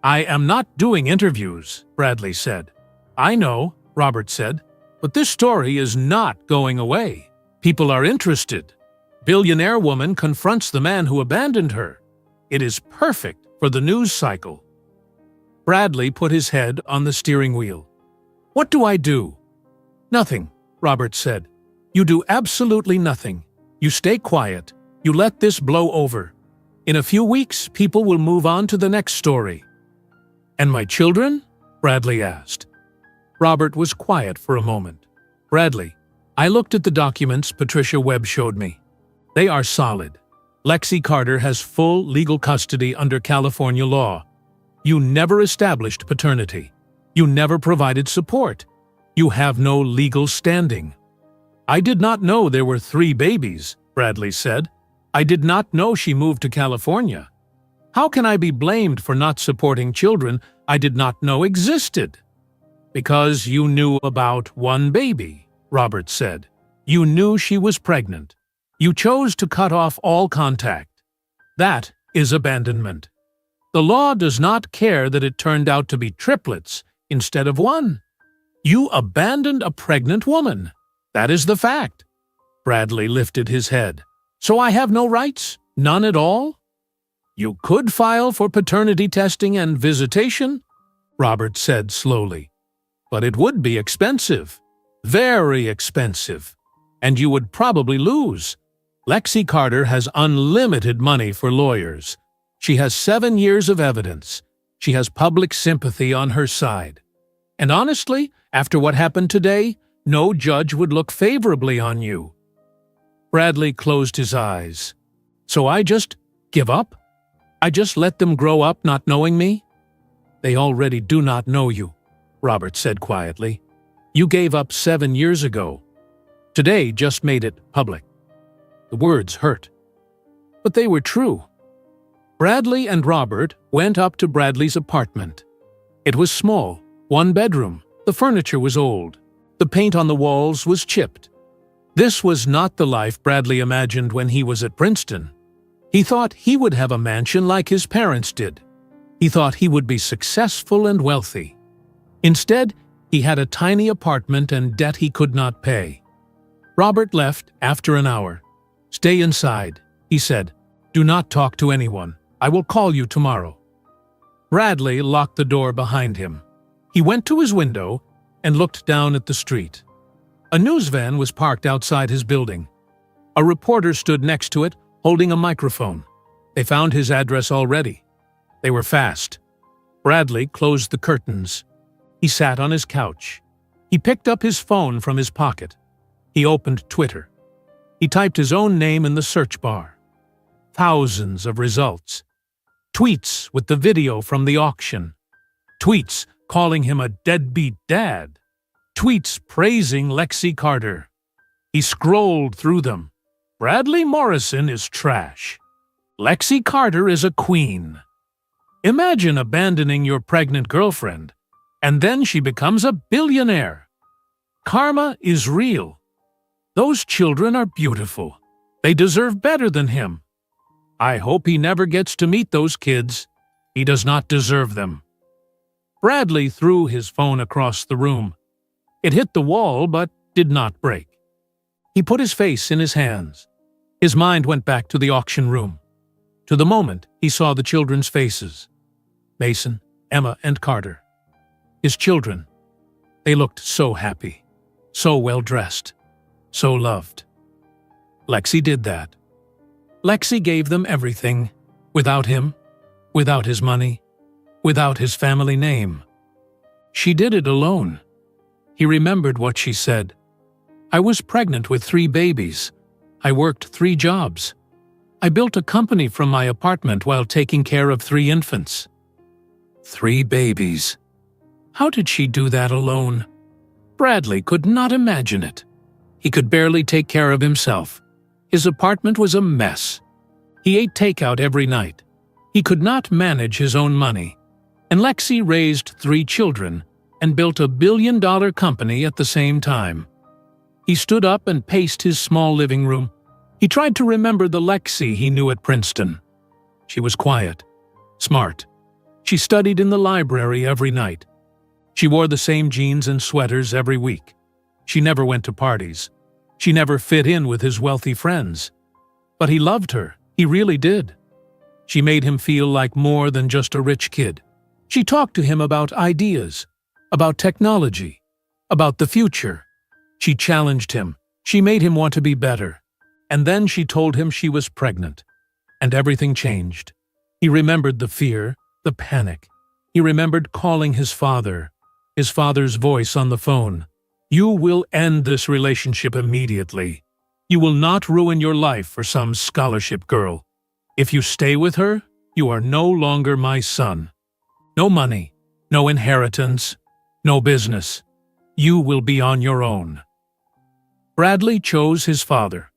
"I am not doing interviews," Bradley said. "I know," Robert said, "but this story is not going away. People are interested. Billionaire woman confronts the man who abandoned her. It is perfect for the news cycle." Bradley put his head on the steering wheel. "What do I do?" "Nothing," Robert said. "You do absolutely nothing. You stay quiet. You let this blow over. In a few weeks, people will move on to the next story." "And my children?" Bradley asked. Robert was quiet for a moment. "Bradley, I looked at the documents Patricia Webb showed me. They are solid. Lexi Carter has full legal custody under California law. You never established paternity. You never provided support. You have no legal standing." "I did not know there were 3 babies," Bradley said. "I did not know she moved to California. How can I be blamed for not supporting children I did not know existed?" "Because you knew about 1 baby," Robert said. "You knew she was pregnant. You chose to cut off all contact. That is abandonment. The law does not care that it turned out to be triplets instead of 1. You abandoned a pregnant woman. That is the fact." Bradley lifted his head. "So I have no rights? None at all?" "You could file for paternity testing and visitation," Robert said slowly. "But it would be expensive. Very expensive. And you would probably lose. Lexi Carter has unlimited money for lawyers. She has 7 years of evidence. She has public sympathy on her side. And honestly, after what happened today, no judge would look favorably on you." Bradley closed his eyes. "So I just give up? I just let them grow up not knowing me?" "They already do not know you," Robert said quietly. "You gave up 7 years ago. Today just made it public." The words hurt. But they were true. Bradley and Robert went up to Bradley's apartment. It was small, 1 bedroom. The furniture was old. The paint on the walls was chipped. This was not the life Bradley imagined when he was at Princeton. He thought he would have a mansion like his parents did. He thought he would be successful and wealthy. Instead, he had a tiny apartment and debt he could not pay. Robert left after an hour. "Stay inside," he said. "Do not talk to anyone. I will call you tomorrow." Bradley locked the door behind him. He went to his window and looked down at the street. A news van was parked outside his building. A reporter stood next to it, holding a microphone. They found his address already. They were fast. Bradley closed the curtains. He sat on his couch. He picked up his phone from his pocket. He opened Twitter. He typed his own name in the search bar. Thousands of results. Tweets with the video from the auction. Tweets calling him a deadbeat dad. Tweets praising Lexi Carter. He scrolled through them. Bradley Morrison is trash. Lexi Carter is a queen. Imagine abandoning your pregnant girlfriend, and then she becomes a billionaire. Karma is real. Those children are beautiful. They deserve better than him. I hope he never gets to meet those kids. He does not deserve them. Bradley threw his phone across the room. It hit the wall but did not break. He put his face in his hands. His mind went back to the auction room, to the moment he saw the children's faces. Mason, Emma, and Carter. His children. They looked so happy, so well-dressed, so loved. Lexi did that. Lexi gave them everything, without him, without his money, without his family name. She did it alone. He remembered what she said. I was pregnant with 3 babies. I worked 3 jobs. I built a company from my apartment while taking care of 3 infants. 3 babies. How did she do that alone? Bradley could not imagine it. He could barely take care of himself. His apartment was a mess. He ate takeout every night. He could not manage his own money. And Lexi raised 3 children and built a billion-dollar company at the same time. He stood up and paced his small living room. He tried to remember the Lexi he knew at Princeton. She was quiet, smart. She studied in the library every night. She wore the same jeans and sweaters every week. She never went to parties. She never fit in with his wealthy friends. But he loved her. He really did. She made him feel like more than just a rich kid. She talked to him about ideas, about technology, about the future. She challenged him. She made him want to be better. And then she told him she was pregnant. And everything changed. He remembered the fear, the panic. He remembered calling his father's voice on the phone. "You will end this relationship immediately. You will not ruin your life for some scholarship girl. If you stay with her, you are no longer my son. No money, no inheritance, no business. You will be on your own." Bradley chose his father.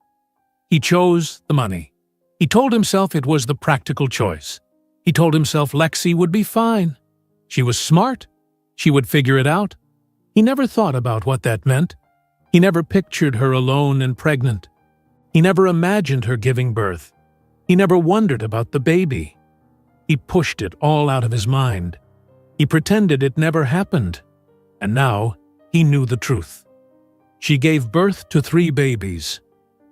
He chose the money. He told himself it was the practical choice. He told himself Lexi would be fine. She was smart. She would figure it out. He never thought about what that meant. He never pictured her alone and pregnant. He never imagined her giving birth. He never wondered about the baby. He pushed it all out of his mind. He pretended it never happened. And now he knew the truth. She gave birth to 3 babies.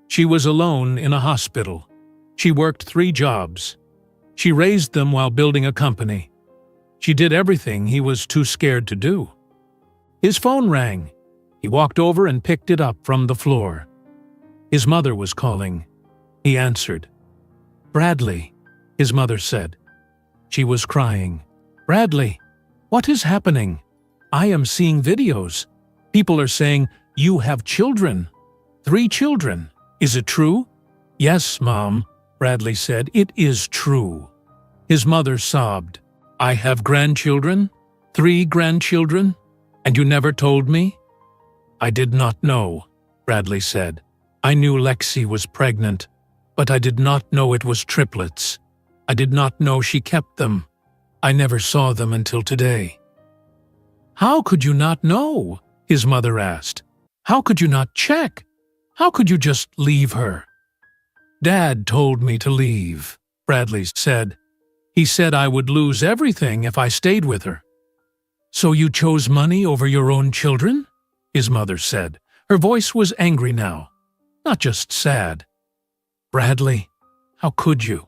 She was alone in a hospital. She worked 3 jobs. She raised them while building a company. She did everything he was too scared to do. His phone rang. He walked over and picked it up from the floor. His mother was calling. He answered. "Bradley," his mother said. She was crying. "Bradley, what is happening? I am seeing videos. People are saying you have children. 3 children. Is it true?" "Yes, Mom," Bradley said. "It is true." His mother sobbed. "I have grandchildren? 3 grandchildren? And you never told me?" "I did not know," Bradley said. "I knew Lexi was pregnant, but I did not know it was triplets. I did not know she kept them. I never saw them until today." "How could you not know?" his mother asked. "How could you not check? How could you just leave her?" "Dad told me to leave," Bradley said. "He said I would lose everything if I stayed with her." "So you chose money over your own children?" his mother said. Her voice was angry now, not just sad. "Bradley, how could you?"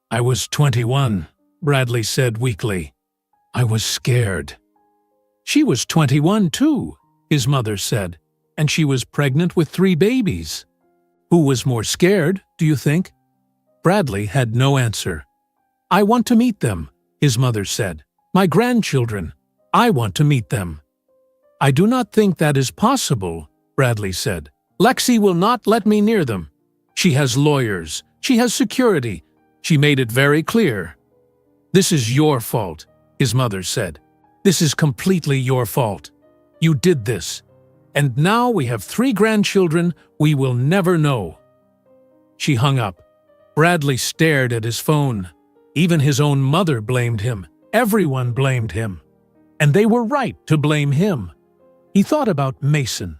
"I was 21, Bradley said weakly. "I was scared." "She was 21 too," his mother said, "and she was pregnant with 3 babies. Who was more scared, do you think?" Bradley had no answer. "I want to meet them," his mother said. "My grandchildren. I want to meet them." "I do not think that is possible," Bradley said. "Lexi will not let me near them. She has lawyers. She has security. She made it very clear." "This is your fault," his mother said. "This is completely your fault. You did this. And now we have 3 grandchildren we will never know." She hung up. Bradley stared at his phone. Even his own mother blamed him. Everyone blamed him. And they were right to blame him. He thought about Mason,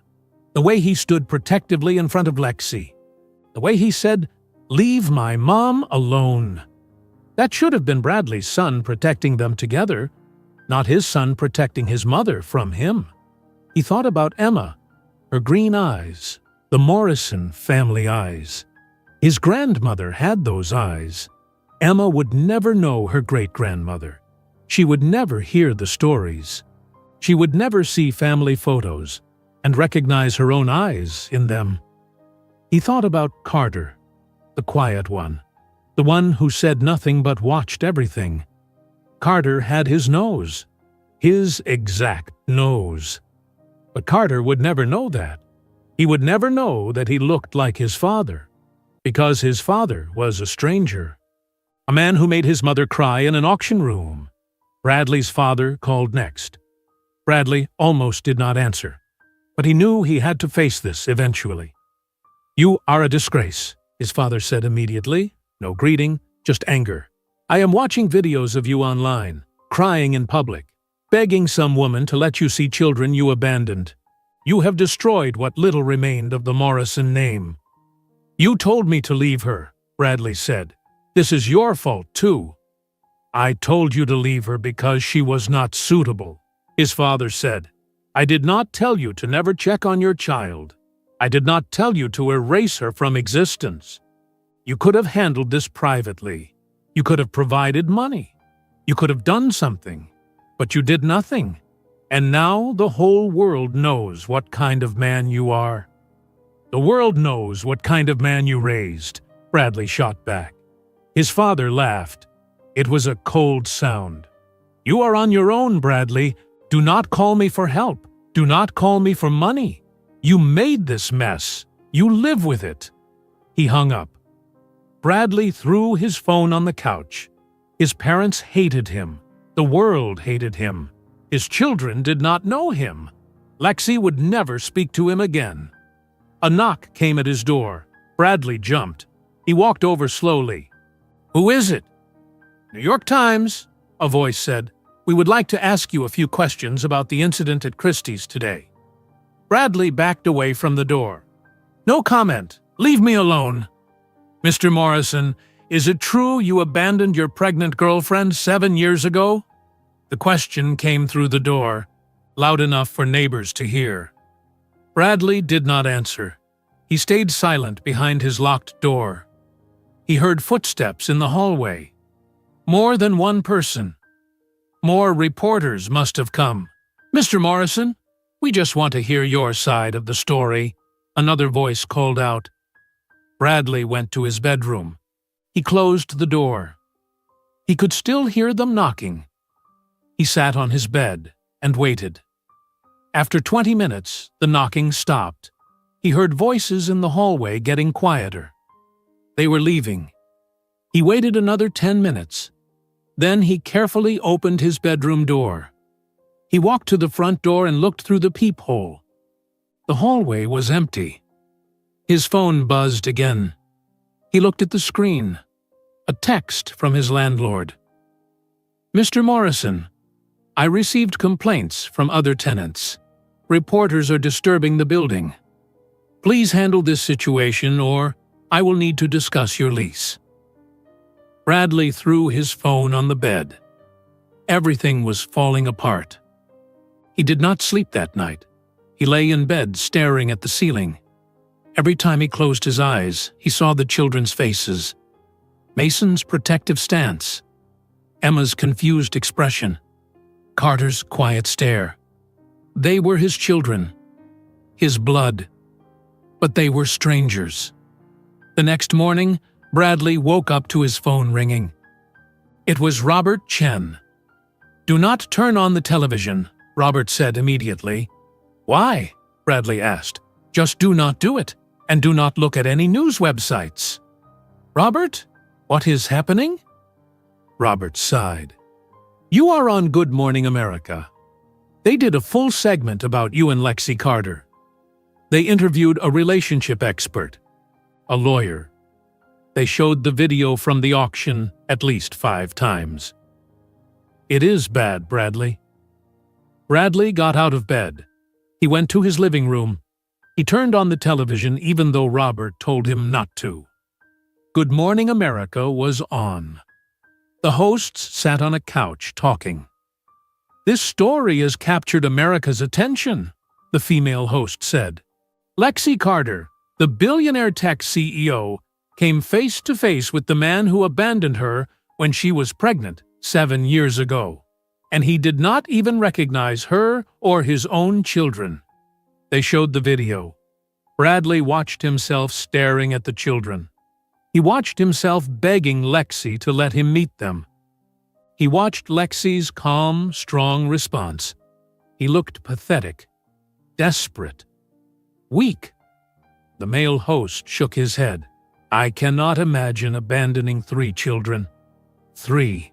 the way he stood protectively in front of Lexi, the way he said, "Leave my mom alone." That should have been Bradley's son protecting them together, not his son protecting his mother from him. He thought about Emma, her green eyes, the Morrison family eyes. His grandmother had those eyes. Emma would never know her great-grandmother. She would never hear the stories. She would never see family photos and recognize her own eyes in them. He thought about Carter, the quiet one, the one who said nothing but watched everything. Carter had his nose, his exact nose. But Carter would never know that. He would never know that he looked like his father, because his father was a stranger. A man who made his mother cry in an auction room. Bradley's father called next. Bradley almost did not answer. But he knew he had to face this eventually. "You are a disgrace," his father said immediately. No greeting, just anger. "I am watching videos of you online, crying in public, begging some woman to let you see children you abandoned. You have destroyed what little remained of the Morrison name." "You told me to leave her," Bradley said. "This is your fault, too." "I told you to leave her because she was not suitable," his father said. "I did not tell you to never check on your child. I did not tell you to erase her from existence. You could have handled this privately. You could have provided money. You could have done something. But you did nothing. And now the whole world knows what kind of man you are." "The world knows what kind of man you raised," Bradley shot back. His father laughed. It was a cold sound. "You are on your own, Bradley. Do not call me for help. Do not call me for money. You made this mess. You live with it." He hung up. Bradley threw his phone on the couch. His parents hated him. The world hated him. His children did not know him. Lexi would never speak to him again. A knock came at his door. Bradley jumped. He walked over slowly. "Who is it?" "New York Times," a voice said. "We would like to ask you a few questions about the incident at Christie's today." Bradley backed away from the door. "No comment. Leave me alone." "Mr. Morrison, is it true you abandoned your pregnant girlfriend 7 years ago?" The question came through the door, loud enough for neighbors to hear. Bradley did not answer. He stayed silent behind his locked door. He heard footsteps in the hallway. More than one person. More reporters must have come. "Mr. Morrison, we just want to hear your side of the story," another voice called out. Bradley went to his bedroom. He closed the door. He could still hear them knocking. He sat on his bed and waited. After 20 minutes, the knocking stopped. He heard voices in the hallway getting quieter. They were leaving. He waited another 10 minutes. Then he carefully opened his bedroom door. He walked to the front door and looked through the peephole. The hallway was empty. His phone buzzed again. He looked at the screen. A text from his landlord. "Mr. Morrison, I received complaints from other tenants. Reporters are disturbing the building. Please handle this situation or I will need to discuss your lease." Bradley threw his phone on the bed. Everything was falling apart. He did not sleep that night. He lay in bed staring at the ceiling. Every time he closed his eyes, he saw the children's faces. Mason's protective stance. Emma's confused expression. Carter's quiet stare. They were his children. His blood. But they were strangers. The next morning, Bradley woke up to his phone ringing. It was Robert Chen. "Do not turn on the television," Robert said immediately. "Why?" Bradley asked. "Just do not do it, and do not look at any news websites." "Robert, what is happening?" Robert sighed. "You are on Good Morning America. They did a full segment about you and Lexi Carter. They interviewed a relationship expert, a lawyer. They showed the video from the auction at least 5 times. It is bad, Bradley." Bradley got out of bed. He went to his living room. He turned on the television even though Robert told him not to. Good Morning America was on. The hosts sat on a couch talking. "This story has captured America's attention," the female host said. "Lexi Carter, the billionaire tech CEO, came face to face with the man who abandoned her when she was pregnant 7 years ago, and he did not even recognize her or his own children." They showed the video. Bradley watched himself staring at the children. He watched himself begging Lexi to let him meet them. He watched Lexi's calm, strong response. He looked pathetic, desperate, weak. The male host shook his head. "I cannot imagine abandoning 3 children. 3.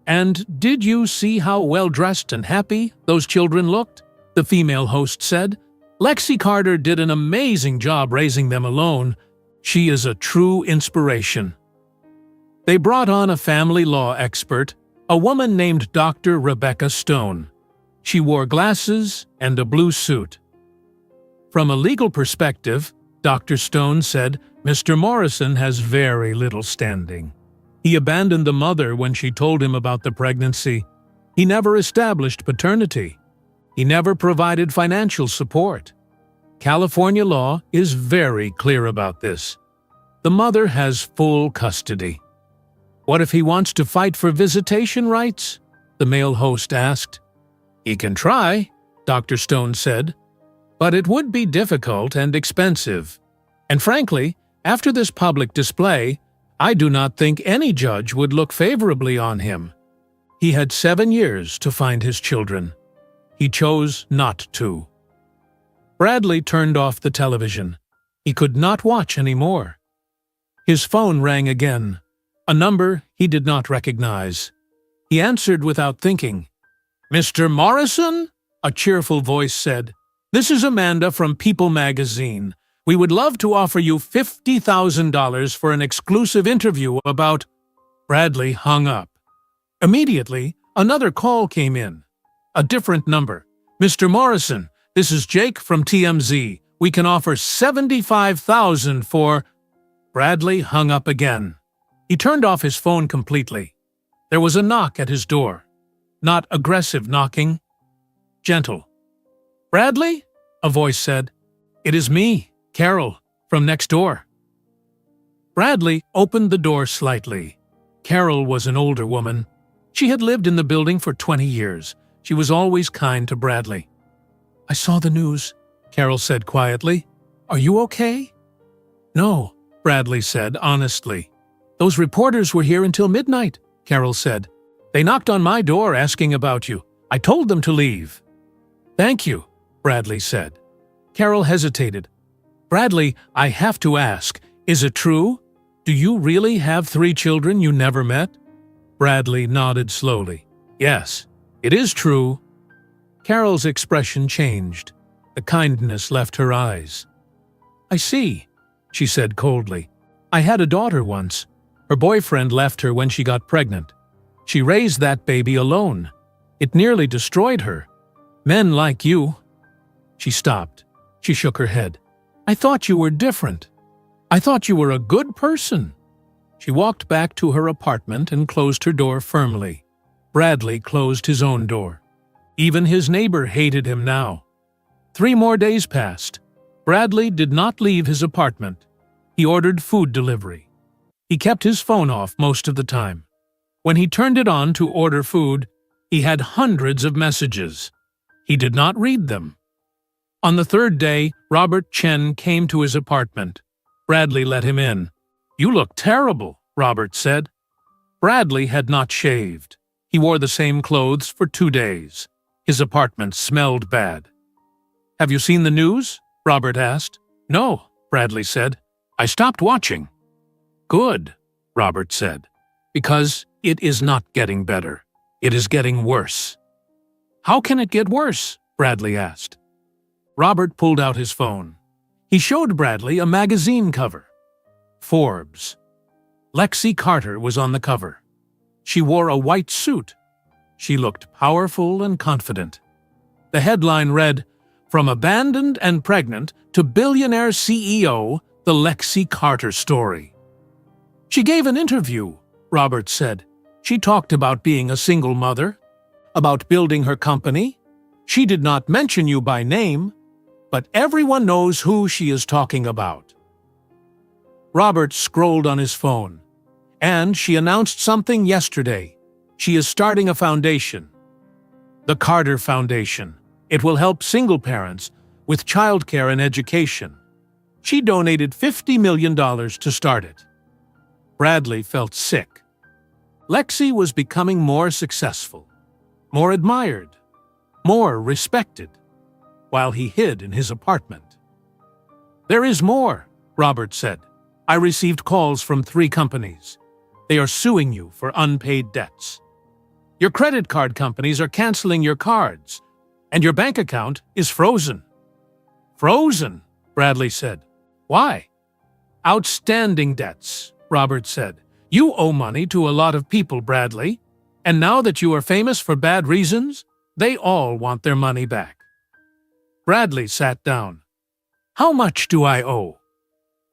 And did you see how well-dressed and happy those children looked?" the female host said. Lexi Carter did an amazing job raising them alone. She is a true inspiration. They brought on a family law expert, a woman named Dr. Rebecca Stone. She wore glasses and a blue suit. From a legal perspective, Dr. Stone said Mr. Morrison has very little standing. He abandoned the mother when she told him about the pregnancy. He never established paternity. He never provided financial support. California law is very clear about this. The mother has full custody. What if he wants to fight for visitation rights? The male host asked. He can try, Dr. Stone said, but it would be difficult and expensive. And frankly, after this public display, I do not think any judge would look favorably on him. He had 7 years to find his children. He chose not to. Bradley turned off the television. He could not watch anymore. His phone rang again, a number he did not recognize. He answered without thinking. Mr. Morrison? A cheerful voice said. This is Amanda from People magazine. We would love to offer you $50,000 for an exclusive interview about... Bradley hung up. Immediately, another call came in. A different number. Mr. Morrison, this is Jake from TMZ. We can offer $75,000 for... Bradley hung up again. He turned off his phone completely. There was a knock at his door. Not aggressive knocking. Gentle. Bradley? A voice said. It is me, Carol, from next door. Bradley opened the door slightly. Carol was an older woman. She had lived in the building for 20 years. She was always kind to Bradley. I saw the news, Carol said quietly. Are you okay? No, Bradley said honestly. Those reporters were here until midnight, Carol said. They knocked on my door asking about you. I told them to leave. Thank you, Bradley said. Carol hesitated. Bradley, I have to ask, is it true? Do you really have 3 children you never met? Bradley nodded slowly. Yes, it is true. Carol's expression changed. The kindness left her eyes. I see, she said coldly. I had a daughter once. Her boyfriend left her when she got pregnant. She raised that baby alone. It nearly destroyed her. Men like you. She stopped. She shook her head. I thought you were different. I thought you were a good person. She walked back to her apartment and closed her door firmly. Bradley closed his own door. Even his neighbor hated him now. 3 more days passed. Bradley did not leave his apartment. He ordered food delivery. He kept his phone off most of the time. When he turned it on to order food, he had hundreds of messages. He did not read them. On the 3rd day, Robert Chen came to his apartment. Bradley let him in. You look terrible, Robert said. Bradley had not shaved. He wore the same clothes for 2 days. His apartment smelled bad. Have you seen the news? Robert asked. No, Bradley said. I stopped watching. Good, Robert said, because it is not getting better. It is getting worse. How can it get worse? Bradley asked. Robert pulled out his phone. He showed Bradley a magazine cover. Forbes. Lexi Carter was on the cover. She wore a white suit. She looked powerful and confident. The headline read, From Abandoned and Pregnant to Billionaire CEO, the Lexi Carter Story. She gave an interview, Robert said. She talked about being a single mother, about building her company. She did not mention you by name, but everyone knows who she is talking about. Robert scrolled on his phone. And she announced something yesterday. She is starting a foundation. The Carter Foundation. It will help single parents with childcare and education. She donated $50 million to start it. Bradley felt sick. Lexi was becoming more successful, more admired, more respected, while he hid in his apartment. There is more, Robert said. I received calls from 3 companies. They are suing you for unpaid debts. Your credit card companies are canceling your cards, and your bank account is frozen. Frozen, Bradley said. Why? Outstanding debts, Robert said. You owe money to a lot of people, Bradley. And now that you are famous for bad reasons, they all want their money back. Bradley sat down. How much do I owe?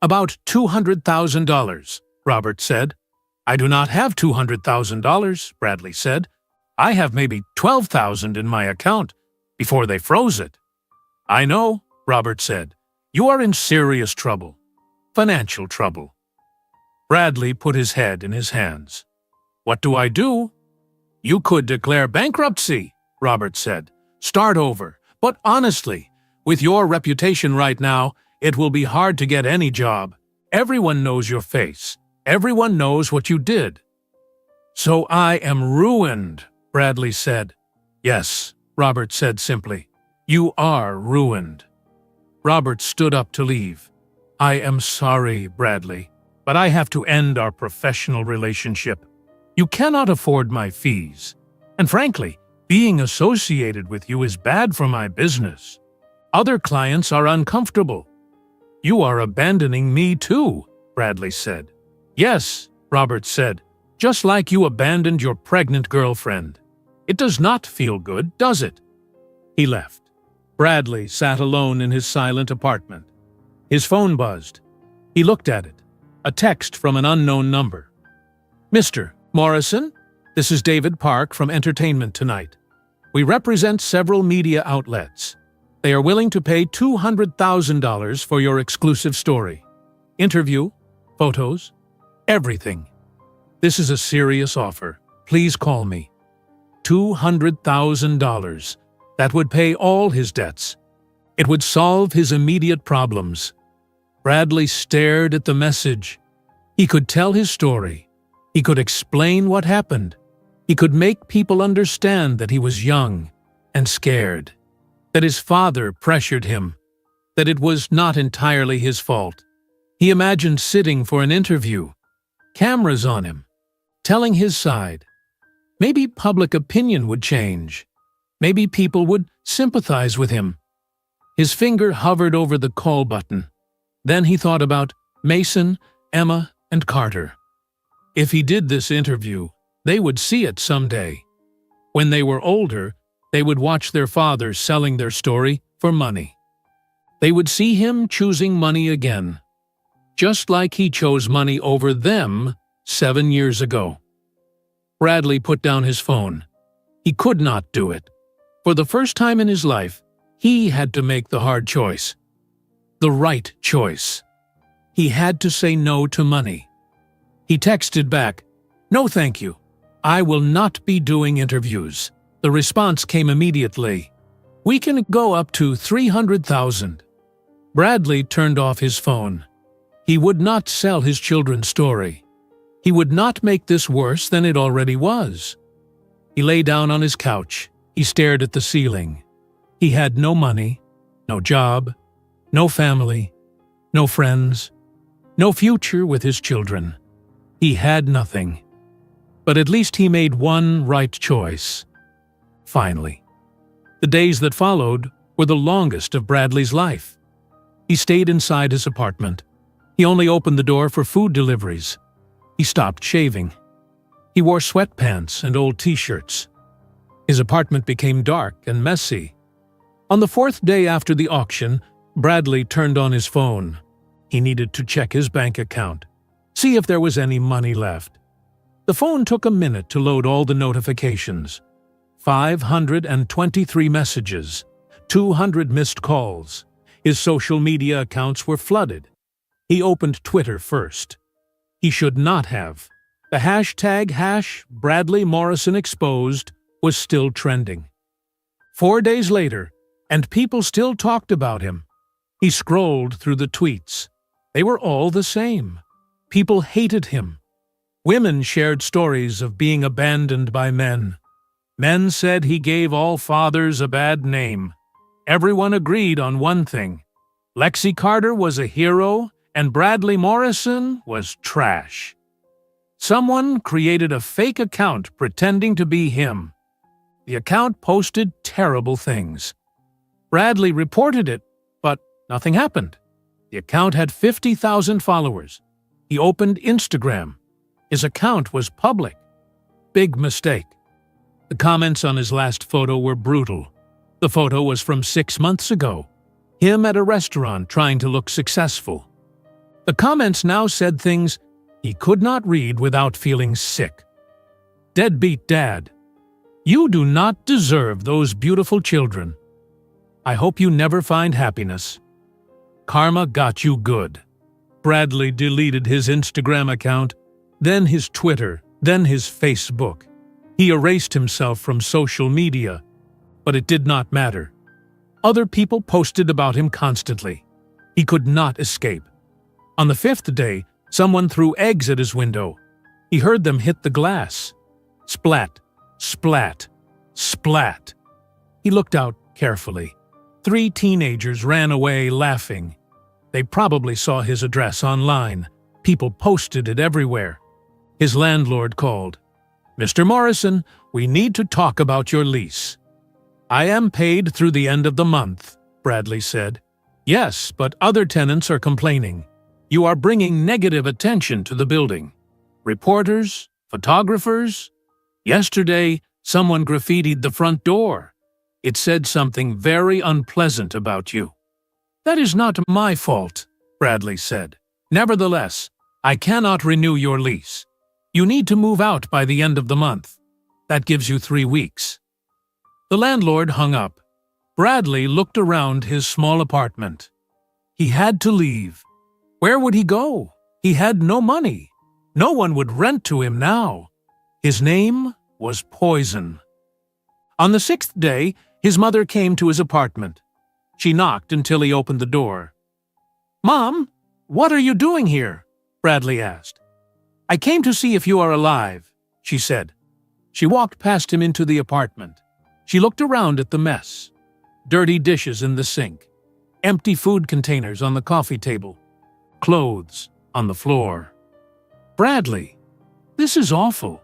About $200,000, Robert said. I do not have $200,000, Bradley said. I have maybe $12,000 in my account before they froze it. I know, Robert said. You are in serious trouble. Financial trouble. Bradley put his head in his hands. What do I do? You could declare bankruptcy, Robert said. Start over. But honestly, with your reputation right now, it will be hard to get any job. Everyone knows your face. Everyone knows what you did. So I am ruined, Bradley said. Yes, Robert said simply. You are ruined. Robert stood up to leave. I am sorry, Bradley, but I have to end our professional relationship. You cannot afford my fees. And frankly, being associated with you is bad for my business. Other clients are uncomfortable. You are abandoning me too, Bradley said. Yes, Robert said, just like you abandoned your pregnant girlfriend. It does not feel good, does it? He left. Bradley sat alone in his silent apartment. His phone buzzed. He looked at it. A text from an unknown number. Mr. Morrison, this is David Park from Entertainment Tonight. We represent several media outlets. They are willing to pay $200,000 for your exclusive story. Interview, photos, everything. This is a serious offer. Please call me. $200,000. That would pay all his debts. It would solve his immediate problems. Bradley stared at the message. He could tell his story. He could explain what happened. He could make people understand that he was young and scared, that his father pressured him, that it was not entirely his fault. He imagined sitting for an interview, cameras on him, telling his side. Maybe public opinion would change. Maybe people would sympathize with him. His finger hovered over the call button. Then he thought about Mason, Emma, and Carter. If he did this interview, they would see it someday. When they were older, they would watch their father selling their story for money. They would see him choosing money again, just like he chose money over them 7 years ago. Bradley put down his phone. He could not do it. For the first time in his life, he had to make the hard choice. The right choice. He had to say no to money. He texted back, "No thank you. I will not be doing interviews." The response came immediately. "We can go up to 300,000. Bradley turned off his phone. He would not sell his children's story. He would not make this worse than it already was. He lay down on his couch. He stared at the ceiling. He had no money, no job, no family, no friends, no future with his children. He had nothing. But at least he made one right choice. Finally. The days that followed were the longest of Bradley's life. He stayed inside his apartment. He only opened the door for food deliveries. He stopped shaving. He wore sweatpants and old t-shirts. His apartment became dark and messy. On the 4th day after the auction, Bradley turned on his phone. He needed to check his bank account, see if there was any money left. The phone took a minute to load all the notifications. 523 messages, 200 missed calls. His social media accounts were flooded. He opened Twitter first. He should not have. The hashtag #BradleyMorrisonExposed was still trending. 4 days later, and people still talked about him. He scrolled through the tweets. They were all the same. People hated him. Women shared stories of being abandoned by men. Men said he gave all fathers a bad name. Everyone agreed on one thing. Lexi Carter was a hero, and Bradley Morrison was trash. Someone created a fake account pretending to be him. The account posted terrible things. Bradley reported it, but Nothing happened. The account had 50,000 followers. He opened Instagram. His account was public. Big mistake. The comments on his last photo were brutal. The photo was from 6 months ago. Him at a restaurant trying to look successful. The comments now said things he could not read without feeling sick. Deadbeat dad. You do not deserve those beautiful children. I hope you never find happiness. Karma got you good. Bradley deleted his Instagram account, then his Twitter, then his Facebook. He erased himself from social media, but it did not matter. Other people posted about him constantly. He could not escape. On the 5th day, someone threw eggs at his window. He heard them hit the glass. Splat, splat, splat. He looked out carefully. 3 teenagers ran away laughing. They probably saw his address online. People posted it everywhere. His landlord called. "Mr. Morrison, we need to talk about your lease." "I am paid through the end of the month," Bradley said. "Yes, but other tenants are complaining. You are bringing negative attention to the building. Reporters, photographers. Yesterday, someone graffitied the front door. It said something very unpleasant about you." "That is not my fault," Bradley said. "Nevertheless, I cannot renew your lease. You need to move out by the end of the month. That gives you 3 weeks." The landlord hung up. Bradley looked around his small apartment. He had to leave. Where would he go? He had no money. No one would rent to him now. His name was Poison. On the 6th day, his mother came to his apartment. She knocked until he opened the door. "Mom, what are you doing here?" Bradley asked. "I came to see if you are alive," she said. She walked past him into the apartment. She looked around at the mess. Dirty dishes in the sink. Empty food containers on the coffee table. Clothes on the floor. "Bradley, this is awful."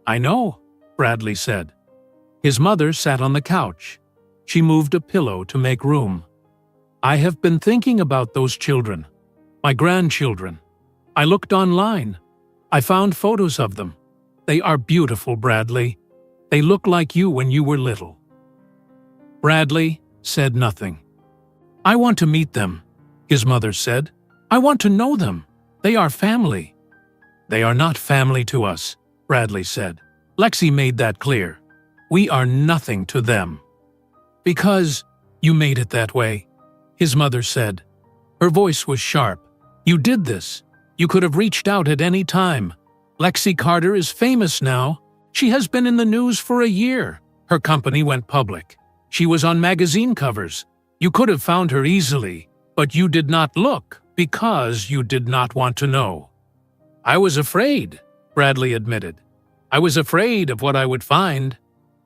"I know," Bradley said. His mother sat on the couch. She moved a pillow to make room. "I have been thinking about those children, my grandchildren. I looked online. I found photos of them. They are beautiful, Bradley. They look like you when you were little." Bradley said nothing. "I want to meet them," his mother said. "I want to know them. They are family." "They are not family to us," Bradley said. "Lexi made that clear. We are nothing to them." "Because you made it that way," his mother said. Her voice was sharp. "You did this. You could have reached out at any time. Lexi Carter is famous now. She has been in the news for a year. Her company went public. She was on magazine covers. You could have found her easily, but you did not look because you did not want to know." "I was afraid," Bradley admitted. "I was afraid of what I would find.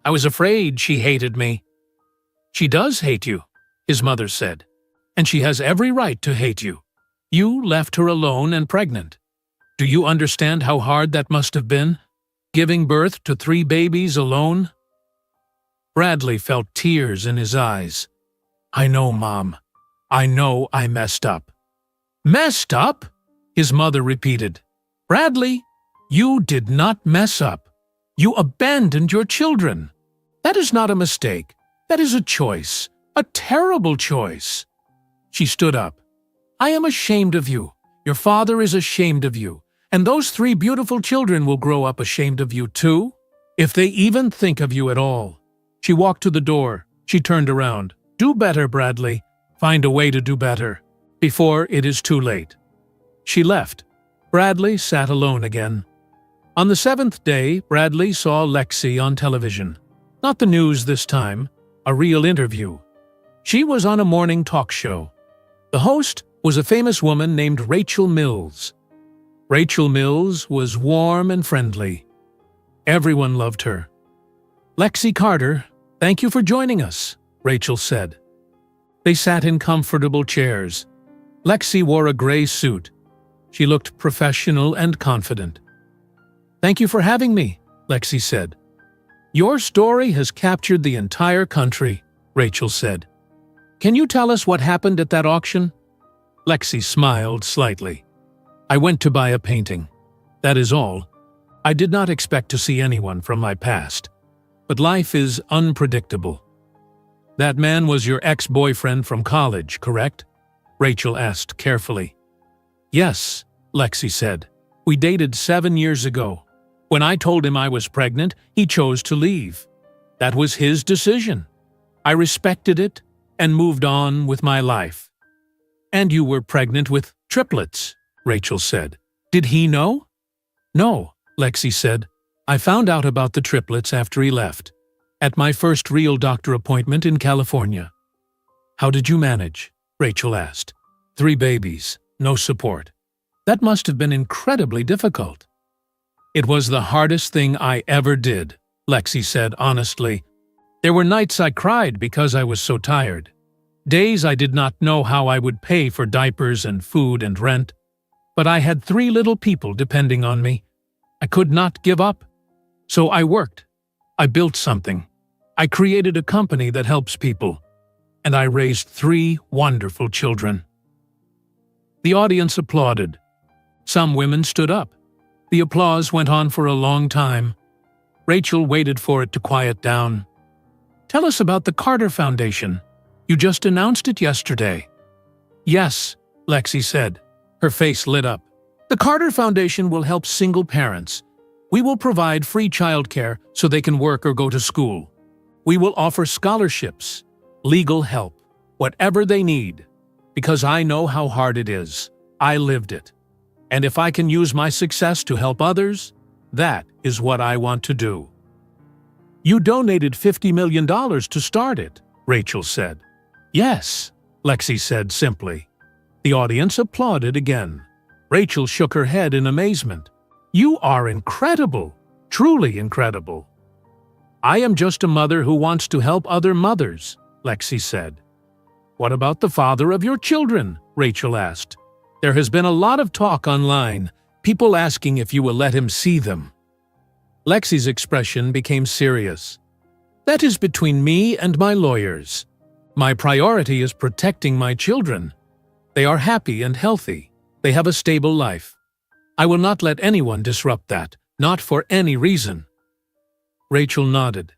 I was afraid she hated me." "She does hate you," his mother said, "and she has every right to hate you. You left her alone and pregnant. Do you understand how hard that must have been? Giving birth to 3 babies alone?" Bradley felt tears in his eyes. "I know, Mom. I know I messed up." "Messed up?" his mother repeated. "Bradley, you did not mess up. You abandoned your children. That is not a mistake. That is a choice. A terrible choice." She stood up. "I am ashamed of you. Your father is ashamed of you. And those 3 beautiful children will grow up ashamed of you too, if they even think of you at all." She walked to the door. She turned around. "Do better, Bradley. Find a way to do better, before it is too late." She left. Bradley sat alone again. On the 7th day, Bradley saw Lexi on television. Not the news this time, a real interview. She was on a morning talk show. The host was a famous woman named Rachel Mills. Rachel Mills was warm and friendly. Everyone loved her. "Lexi Carter, thank you for joining us," Rachel said. They sat in comfortable chairs. Lexi wore a gray suit. She looked professional and confident. "Thank you for having me," Lexi said. "Your story has captured the entire country," Rachel said. Can you tell us what happened at that auction? Lexi smiled slightly. I went to buy a painting. That is all. I did not expect to see anyone from my past. But life is unpredictable. That man was your ex-boyfriend from college, correct? Rachel asked carefully. Yes, Lexi said. We dated 7 years ago. When I told him I was pregnant, he chose to leave. That was his decision. I respected it and moved on with my life. And you were pregnant with triplets, Rachel said. Did he know? No, Lexi said. I found out about the triplets after he left, at my first real doctor appointment in California. How did you manage? Rachel asked. 3 babies, no support. That must have been incredibly difficult. It was the hardest thing I ever did, Lexi said honestly. There were nights I cried because I was so tired. Days I did not know how I would pay for diapers and food and rent. But I had 3 little people depending on me. I could not give up. So I worked. I built something. I created a company that helps people. And I raised 3 wonderful children. The audience applauded. Some women stood up. The applause went on for a long time. Rachel waited for it to quiet down. Tell us about the Carter Foundation. You just announced it yesterday. Yes, Lexi said. Her face lit up. The Carter Foundation will help single parents. We will provide free childcare so they can work or go to school. We will offer scholarships, legal help, whatever they need. Because I know how hard it is. I lived it. And if I can use my success to help others, that is what I want to do. You donated $50 million to start it, Rachel said. Yes, Lexi said simply. The audience applauded again. Rachel shook her head in amazement. You are incredible, truly incredible. I am just a mother who wants to help other mothers, Lexi said. What about the father of your children? Rachel asked. There has been a lot of talk online, people asking if you will let him see them. Lexi's expression became serious. That is between me and my lawyers. My priority is protecting my children. They are happy and healthy. They have a stable life. I will not let anyone disrupt that, not for any reason. Rachel nodded.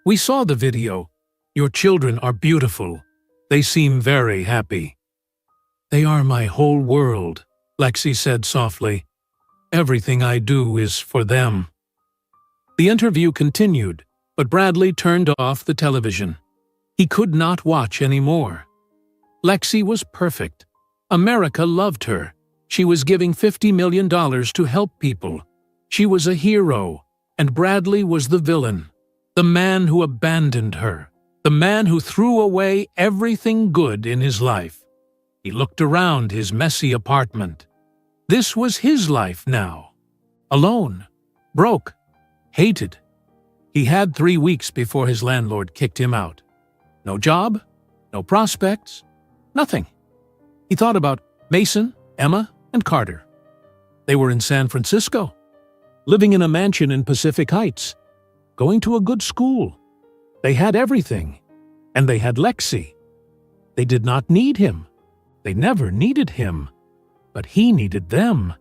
We saw the video. Your children are beautiful. They seem very happy. They are my whole world, Lexi said softly. Everything I do is for them. The interview continued, but Bradley turned off the television. He could not watch anymore. Lexi was perfect. America loved her. She was giving $50 million to help people. She was a hero, and Bradley was the villain, the man who abandoned her, the man who threw away everything good in his life. He looked around his messy apartment. This was his life now. Alone, broke, hated. He had 3 weeks before his landlord kicked him out. No job, no prospects, nothing. He thought about Mason, Emma, and Carter. They were in San Francisco, living in a mansion in Pacific Heights, going to a good school. They had everything, and they had Lexi. They did not need him. They never needed him, but he needed them.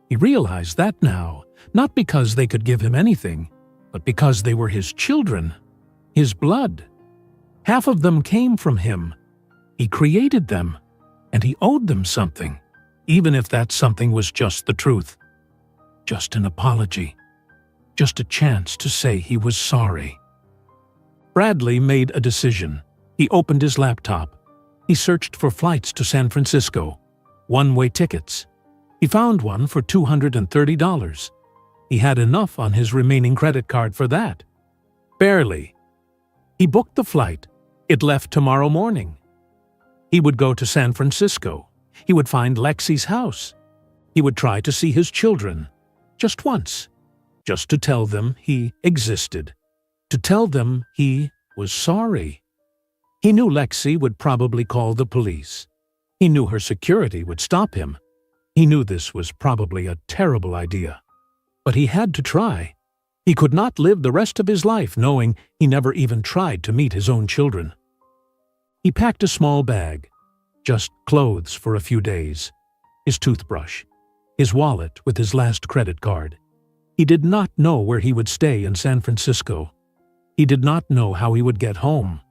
He realized that now, not because they could give him anything, but because they were his children, his blood. Half of them came from him. He created them, and he owed them something, even if that something was just the truth. Just an apology. Just a chance to say he was sorry. Bradley made a decision. He opened his laptop. He searched for flights to San Francisco, one-way tickets. He found one for $230. He had enough on his remaining credit card for that. Barely. He booked the flight. It left tomorrow morning. He would go to San Francisco. He would find Lexi's house. He would try to see his children. Just once. Just to tell them he existed. To tell them he was sorry. He knew Lexi would probably call the police. He knew her security would stop him. He knew this was probably a terrible idea. But he had to try. He could not live the rest of his life knowing he never even tried to meet his own children. He packed a small bag, just clothes for a few days, his toothbrush, his wallet with his last credit card. He did not know where he would stay in San Francisco. He did not know how he would get home.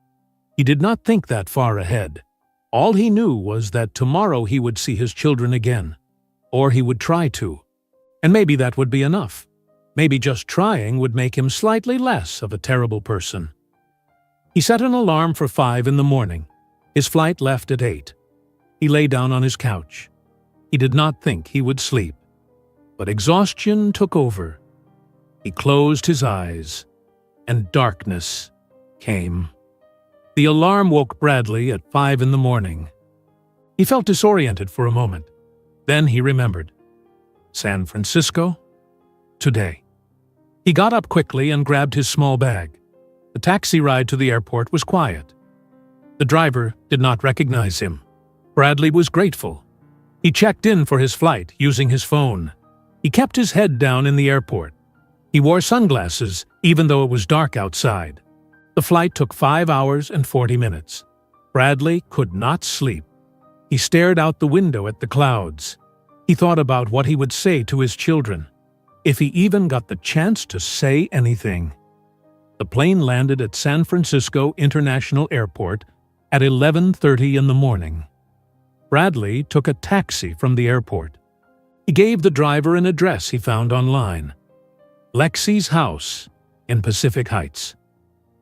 He did not think that far ahead. All he knew was that tomorrow he would see his children again, or he would try to. And maybe that would be enough. Maybe just trying would make him slightly less of a terrible person. He set an alarm for 5 in the morning. His flight left at 8. He lay down on his couch. He did not think he would sleep, but exhaustion took over. He closed his eyes, and darkness came. The alarm woke Bradley at 5 in the morning. He felt disoriented for a moment. Then he remembered. San Francisco? Today. He got up quickly and grabbed his small bag. The taxi ride to the airport was quiet. The driver did not recognize him. Bradley was grateful. He checked in for his flight using his phone. He kept his head down in the airport. He wore sunglasses even though it was dark outside. The flight took 5 hours and 40 minutes. Bradley could not sleep. He stared out the window at the clouds. He thought about what he would say to his children, if he even got the chance to say anything. The plane landed at San Francisco International Airport at 11:30 in the morning. Bradley took a taxi from the airport. He gave the driver an address he found online. Lexi's house in Pacific Heights.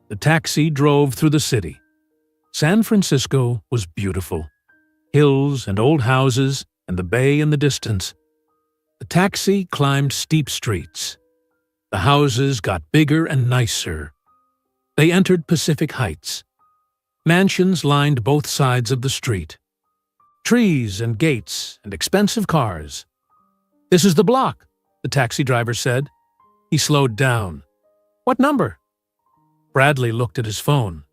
The taxi drove through the city. San Francisco was beautiful. Hills and old houses and the bay in the distance. The taxi climbed steep streets. The houses got bigger and nicer. They entered Pacific Heights. Mansions lined both sides of the street. Trees and gates and expensive cars. "This is the block," the taxi driver said. He slowed down. "What number?" Bradley looked at his phone.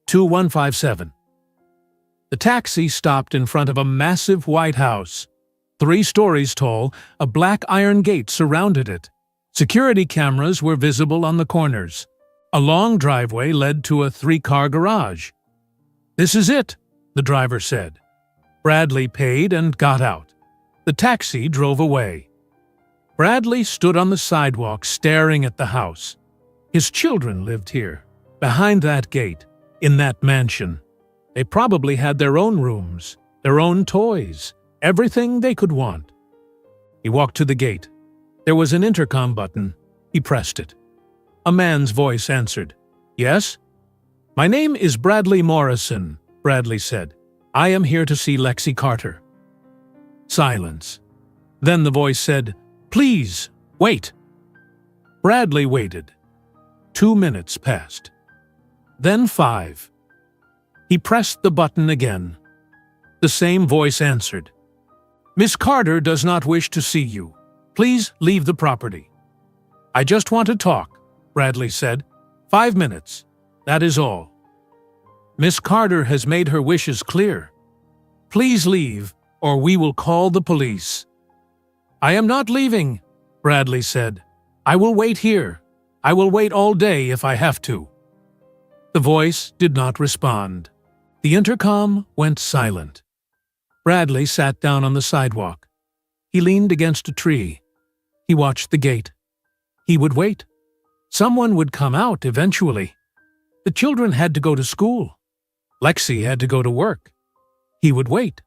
2157. The taxi stopped in front of a massive white house. 3 stories tall, a black iron gate surrounded it. Security cameras were visible on the corners. A long driveway led to a 3-car garage. "This is it," the driver said. Bradley paid and got out. The taxi drove away. Bradley stood on the sidewalk staring at the house. His children lived here, behind that gate, in that mansion. They probably had their own rooms, their own toys, everything they could want. He walked to the gate. There was an intercom button. He pressed it. A man's voice answered. "Yes?" "My name is Bradley Morrison," Bradley said. "I am here to see Lexi Carter." Silence. Then the voice said, "Please, wait." Bradley waited. 2 minutes passed. Then 5. He pressed the button again. The same voice answered. "Miss Carter does not wish to see you. Please leave the property." "I just want to talk," Bradley said. 5 minutes. That is all." "Miss Carter has made her wishes clear. Please leave, or we will call the police." "I am not leaving," Bradley said. "I will wait here. I will wait all day if I have to." The voice did not respond. The intercom went silent. Bradley sat down on the sidewalk. He leaned against a tree. He watched the gate. He would wait. Someone would come out eventually. The children had to go to school. Lexi had to go to work. He would wait.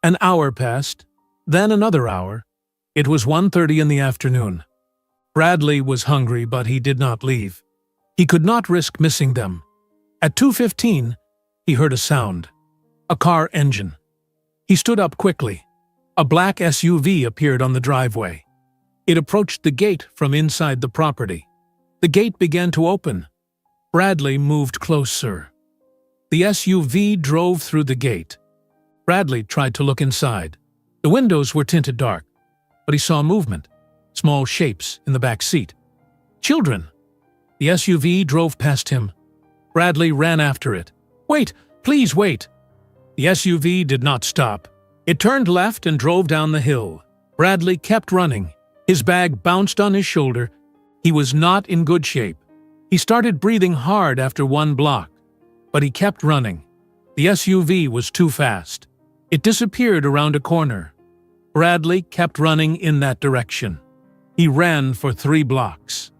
An hour passed, then another hour. It was 1:30 in the afternoon. Bradley was hungry, but he did not leave. He could not risk missing them. At 2:15, he heard a sound. A car engine. He stood up quickly. A black SUV appeared on the driveway. It approached the gate from inside the property. The gate began to open. Bradley moved closer. The SUV drove through the gate. Bradley tried to look inside. The windows were tinted dark, but he saw movement, small shapes in the back seat. Children. The SUV drove past him. Bradley ran after it. "Wait, please wait." The SUV did not stop. It turned left and drove down the hill. Bradley kept running. His bag bounced on his shoulder. He was not in good shape. He started breathing hard after 1 block, but he kept running. The SUV was too fast. It disappeared around a corner. Bradley kept running in that direction. He ran for 3 blocks.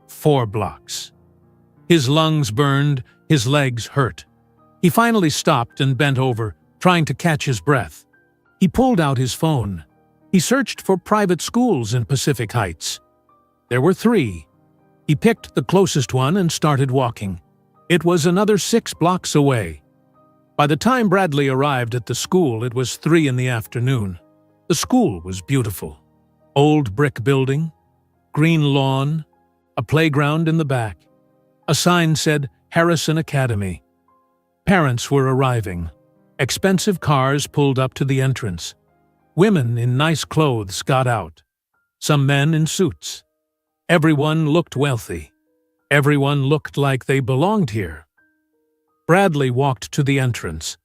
4 blocks. His lungs burned, his legs hurt. He finally stopped and bent over, trying to catch his breath. He pulled out his phone. He searched for private schools in Pacific Heights. There were 3. He picked the closest one and started walking. It was another 6 blocks away. By the time Bradley arrived at the school, it was 3 in the afternoon. The school was beautiful. Old brick building, green lawn, a playground in the back. A sign said Harrison Academy. Parents were arriving. Expensive cars pulled up to the entrance. Women in nice clothes got out. Some men in suits. Everyone looked wealthy. Everyone looked like they belonged here. Bradley walked to the entrance.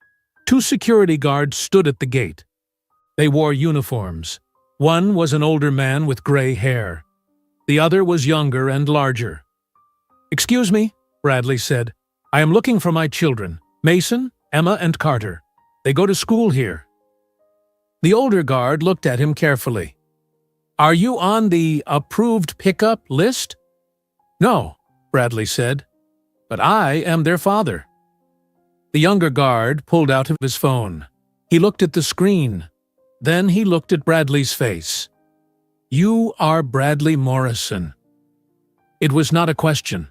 2 security guards stood at the gate. They wore uniforms. One was an older man with gray hair. The other was younger and larger. "Excuse me," Bradley said. "I am looking for my children, Mason, Emma, and Carter. They go to school here." The older guard looked at him carefully. "Are you on the approved pickup list?" "No," Bradley said, "but I am their father." The younger guard pulled out his phone. He looked at the screen. Then he looked at Bradley's face. "You are Bradley Morrison." It was not a question.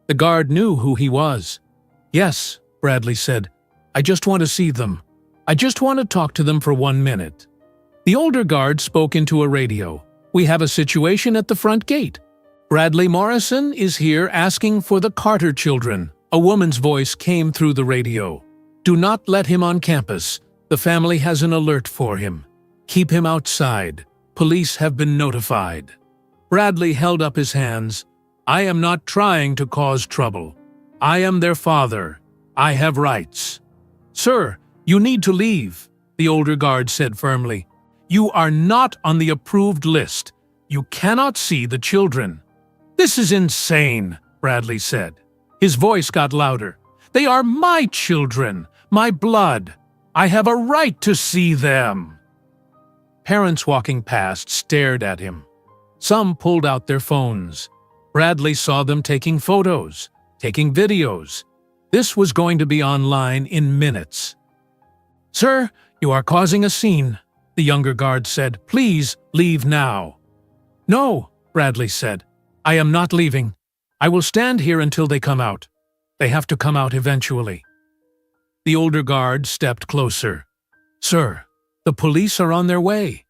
The guard knew who he was. "Yes," Bradley said. "I just want to see them. I just want to talk to them for 1 minute." The older guard spoke into a radio. "We have a situation at the front gate. Bradley Morrison is here asking for the Carter children." A woman's voice came through the radio. "Do not let him on campus. The family has an alert for him. Keep him outside. Police have been notified." Bradley held up his hands. "I am not trying to cause trouble. I am their father. I have rights." "Sir, you need to leave," the older guard said firmly. "You are not on the approved list. You cannot see the children." "This is insane," Bradley said. His voice got louder. "They are my children, my blood. I have a right to see them." Parents walking past stared at him. Some pulled out their phones. Bradley saw them taking photos, taking videos. This was going to be online in minutes. "Sir, you are causing a scene," the younger guard said. "Please leave now." "No," Bradley said. "I am not leaving. I will stand here until they come out. They have to come out eventually." The older guard stepped closer. "Sir, the police are on their way.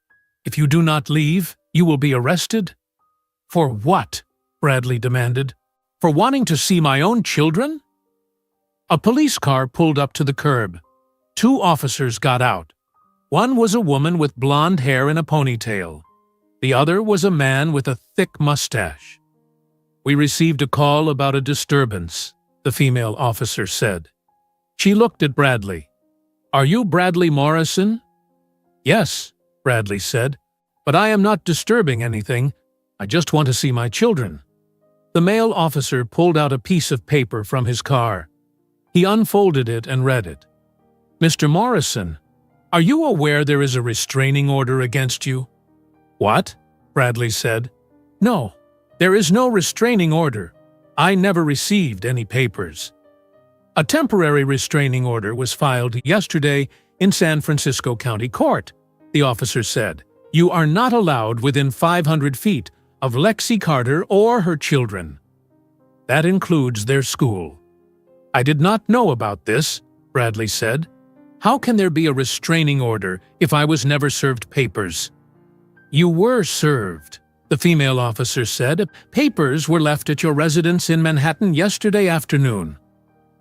If you do not leave, you will be arrested." "For what?" Bradley demanded. "For wanting to see my own children?" A police car pulled up to the curb. 2 officers got out. One was a woman with blonde hair in a ponytail. The other was a man with a thick mustache. "We received a call about a disturbance," the female officer said. She looked at Bradley. "Are you Bradley Morrison?" "Yes," Bradley said, "but I am not disturbing anything. I just want to see my children." The male officer pulled out a piece of paper from his car. He unfolded it and read it. "Mr. Morrison, are you aware there is a restraining order against you?" "What?" Bradley said. "No, there is no restraining order. I never received any papers." "A temporary restraining order was filed yesterday in San Francisco County Court," the officer said. "You are not allowed within 500 feet of Lexi Carter or her children. That includes their school." "I did not know about this," Bradley said. "How can there be a restraining order if I was never served papers?" "You were served," the female officer said. "Papers were left at your residence in Manhattan yesterday afternoon.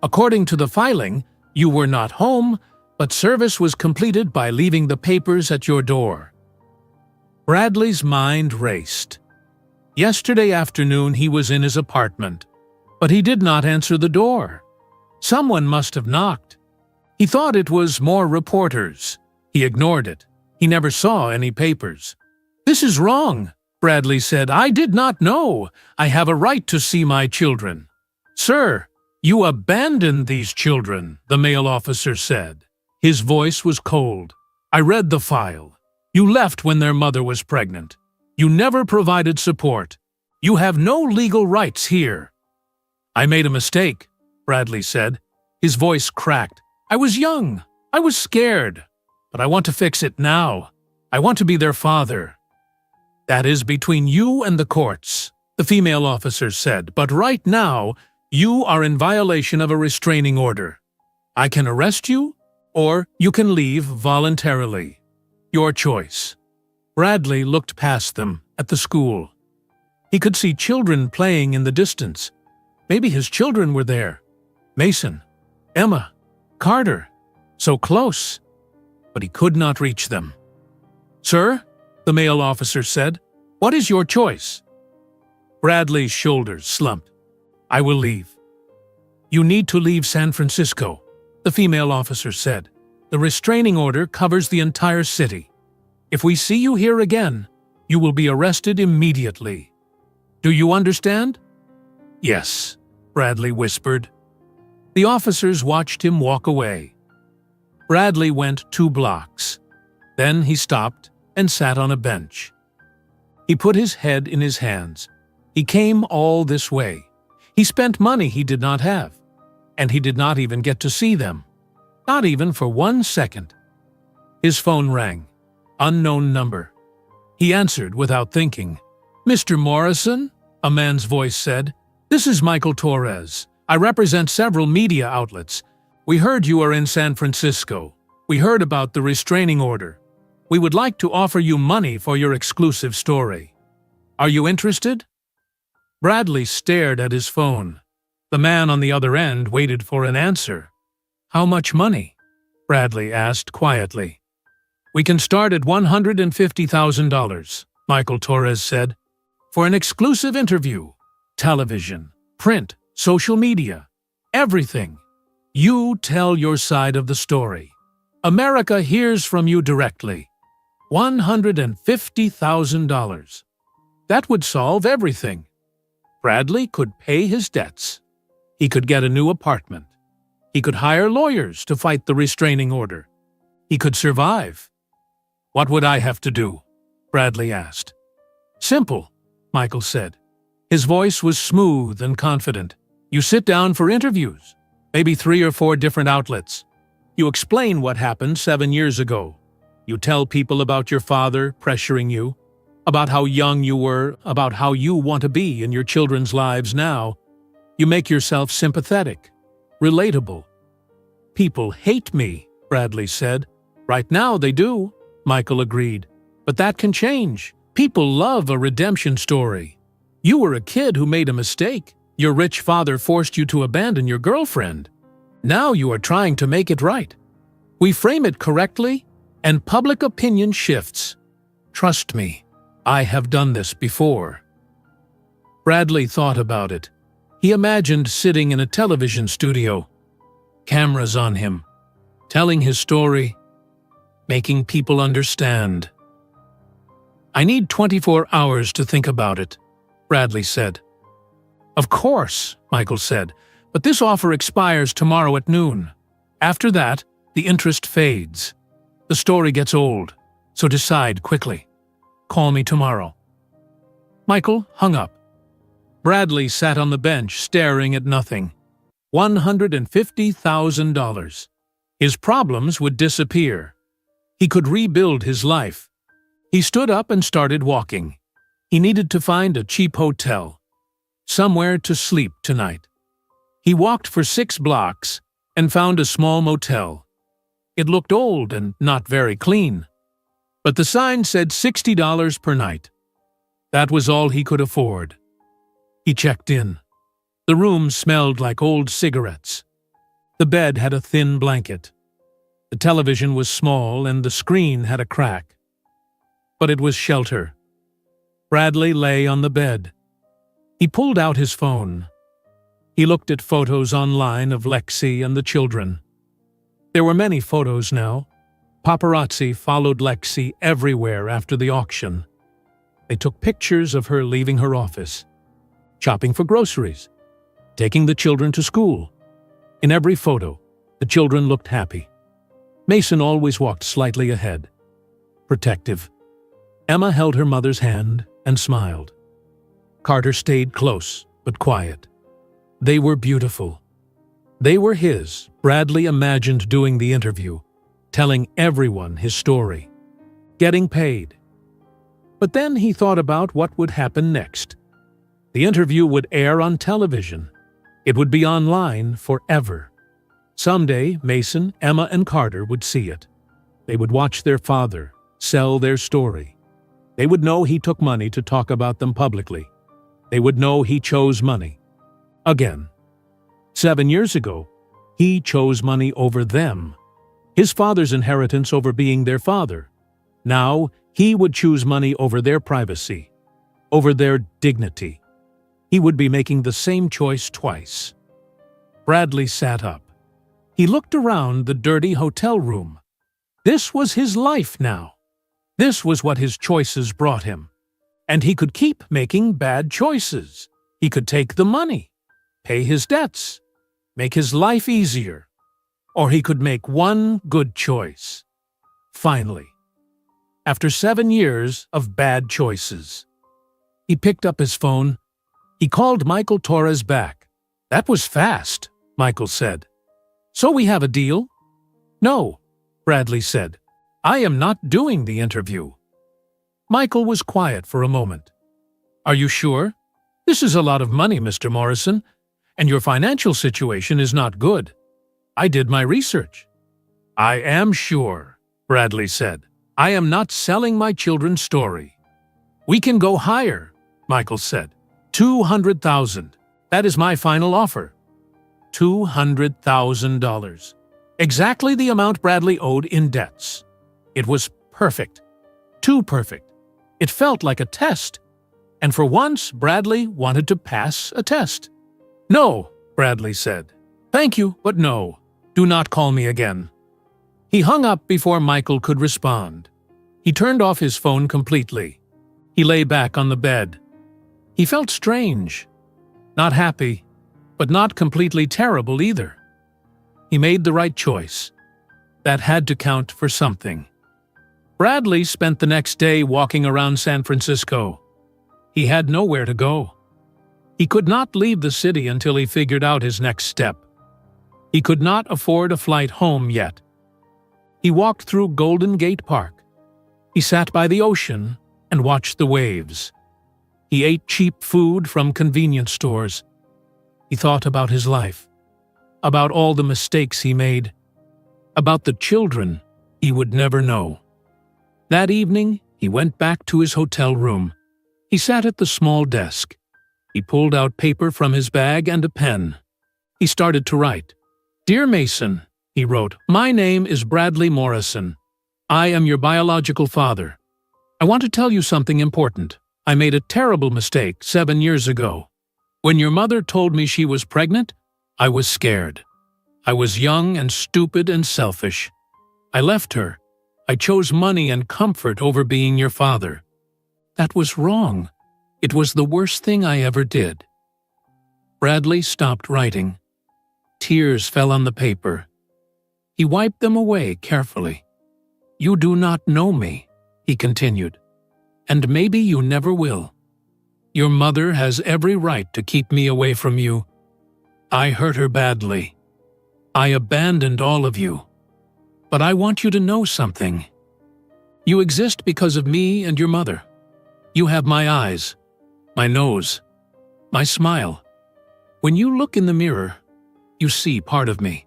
According to the filing, you were not home, but service was completed by leaving the papers at your door." Bradley's mind raced. Yesterday afternoon he was in his apartment, but he did not answer the door. Someone must have knocked. He thought it was more reporters. He ignored it. He never saw any papers. "This is wrong," Bradley said. "I did not know. I have a right to see my children." "Sir," You abandoned these children, the male officer said. His voice was cold. I read the file. You left when their mother was pregnant. You never provided support. You have no legal rights here. I made a mistake, Bradley said. His voice cracked. I was young. I was scared. But I want to fix it now. I want to be their father. That is between you and the courts, the female officer said. But right now, you are in violation of a restraining order. I can arrest you, or you can leave voluntarily. Your choice. Bradley looked past them at the school. He could see children playing in the distance. Maybe his children were there. Mason, Emma, Carter. So close. But he could not reach them. Sir, the male officer said, what is your choice? Bradley's shoulders slumped. I will leave. You need to leave San Francisco, the female officer said. The restraining order covers the entire city. If we see you here again, you will be arrested immediately. Do you understand? Yes, Bradley whispered. The officers watched him walk away. Bradley went 2 blocks. Then he stopped and sat on a bench. He put his head in his hands. He came all this way. He spent money he did not have, and he did not even get to see them. Not even for 1 second. His phone rang. Unknown number. He answered without thinking. Mr. Morrison, a man's voice said, this is Michael Torres. I represent several media outlets. We heard you are in San Francisco. We heard about the restraining order. We would like to offer you money for your exclusive story. Are you interested? Bradley stared at his phone. The man on the other end waited for an answer. How much money? Bradley asked quietly. We can start at $150,000, Michael Torres said. For an exclusive interview, television, print, social media, everything. You tell your side of the story. America hears from you directly. $150,000. That would solve everything. Bradley could pay his debts. He could get a new apartment. He could hire lawyers to fight the restraining order. He could survive. What would I have to do? Bradley asked. Simple, Michael said. His voice was smooth and confident. You sit down for interviews, maybe 3 or 4 different outlets. You explain what happened 7 years ago. You tell people about your father pressuring you, about how young you were, about how you want to be in your children's lives now. You make yourself sympathetic, relatable. People hate me, Bradley said. Right now they do, Michael agreed. But that can change. People love a redemption story. You were a kid who made a mistake. Your rich father forced you to abandon your girlfriend. Now you are trying to make it right. We frame it correctly, and public opinion shifts. Trust me, I have done this before. Bradley thought about it. He imagined sitting in a television studio, cameras on him, telling his story, making people understand. I need 24 hours to think about it, Bradley said. Of course, Michael said, but this offer expires tomorrow at noon. After that, the interest fades. The story gets old, so decide quickly. Call me tomorrow. Michael hung up. Bradley sat on the bench staring at nothing. $150,000. His problems would disappear. He could rebuild his life. He stood up and started walking. He needed to find a cheap hotel, somewhere to sleep tonight. He walked for 6 blocks and found a small motel. It looked old and not very clean, but the sign said $60 per night. That was all he could afford. He checked in. The room smelled like old cigarettes. The bed had a thin blanket. The television was small and the screen had a crack. But it was shelter. Bradley lay on the bed. He pulled out his phone. He looked at photos online of Lexi and the children. There were many photos now. Paparazzi followed Lexi everywhere after the auction. They took pictures of her leaving her office, shopping for groceries, taking the children to school. In every photo, the children looked happy. Mason always walked slightly ahead, protective. Emma held her mother's hand and smiled. Carter stayed close, but quiet. They were beautiful. They were his. Bradley imagined doing the interview, telling everyone his story, getting paid. But then he thought about what would happen next. The interview would air on television. It would be online forever. Someday, Mason, Emma, and Carter would see it. They would watch their father sell their story. They would know he took money to talk about them publicly. They would know he chose money. Again. 7 years ago, he chose money over them. His father's inheritance over being their father. Now, he would choose money over their privacy, over their dignity. He would be making the same choice twice. Bradley sat up. He looked around the dirty hotel room. This was his life now. This was what his choices brought him. And he could keep making bad choices. He could take the money, pay his debts, make his life easier. Or he could make one good choice. Finally, after 7 years of bad choices, he picked up his phone. He called Michael Torres back. "That was fast," Michael said. "So we have a deal?" "No," Bradley said. "I am not doing the interview." Michael was quiet for a moment. "Are you sure? This is a lot of money, Mr. Morrison, and your financial situation is not good. I did my research." "I am sure," Bradley said. "I am not selling my children's story." "We can go higher," Michael said. $200,000. That is my final offer. $200,000. Exactly the amount Bradley owed in debts. It was perfect. Too perfect. It felt like a test. And for once, Bradley wanted to pass a test. "No," Bradley said. "Thank you, but no. Do not call me again." He hung up before Michael could respond. He turned off his phone completely. He lay back on the bed. He felt strange. Not happy, but not completely terrible either. He made the right choice. That had to count for something. Bradley spent the next day walking around San Francisco. He had nowhere to go. He could not leave the city until he figured out his next step. He could not afford a flight home yet. He walked through Golden Gate Park. He sat by the ocean and watched the waves. He ate cheap food from convenience stores. He thought about his life, about all the mistakes he made, about the children he would never know. That evening, he went back to his hotel room. He sat at the small desk. He pulled out paper from his bag and a pen. He started to write. "Dear Mason," he wrote, "my name is Bradley Morrison. I am your biological father. I want to tell you something important. I made a terrible mistake 7 years ago. When your mother told me she was pregnant, I was scared. I was young and stupid and selfish. I left her. I chose money and comfort over being your father. That was wrong. It was the worst thing I ever did." Bradley stopped writing. Tears fell on the paper. He wiped them away carefully. "You do not know me," he continued, "and maybe you never will. Your mother has every right to keep me away from you. I hurt her badly. I abandoned all of you. But I want you to know something. You exist because of me and your mother. You have my eyes, my nose, my smile. When you look in the mirror, you see part of me.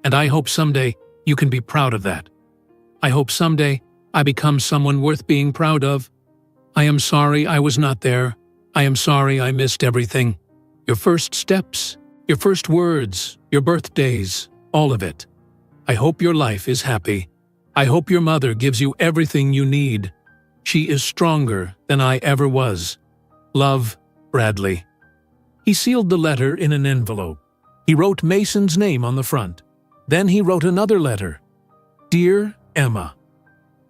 And I hope someday you can be proud of that. I hope someday I become someone worth being proud of. I am sorry I was not there. I am sorry I missed everything. Your first steps, your first words, your birthdays, all of it. I hope your life is happy. I hope your mother gives you everything you need. She is stronger than I ever was. Love, Bradley." He sealed the letter in an envelope. He wrote Mason's name on the front. Then he wrote another letter. "Dear Emma."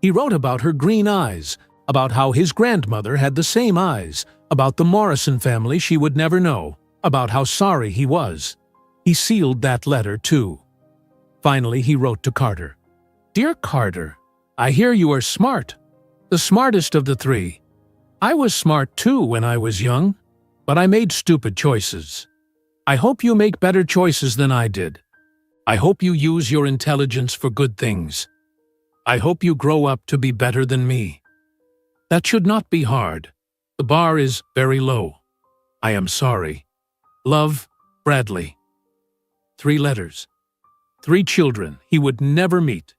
He wrote about her green eyes, about how his grandmother had the same eyes, about the Morrison family she would never know, about how sorry he was. He sealed that letter, too. Finally, he wrote to Carter. "Dear Carter, I hear you are smart, the smartest of the three. I was smart too when I was young, but I made stupid choices. I hope you make better choices than I did. I hope you use your intelligence for good things. I hope you grow up to be better than me. That should not be hard. The bar is very low. I am sorry. Love, Bradley." 3 letters. 3 children he would never meet.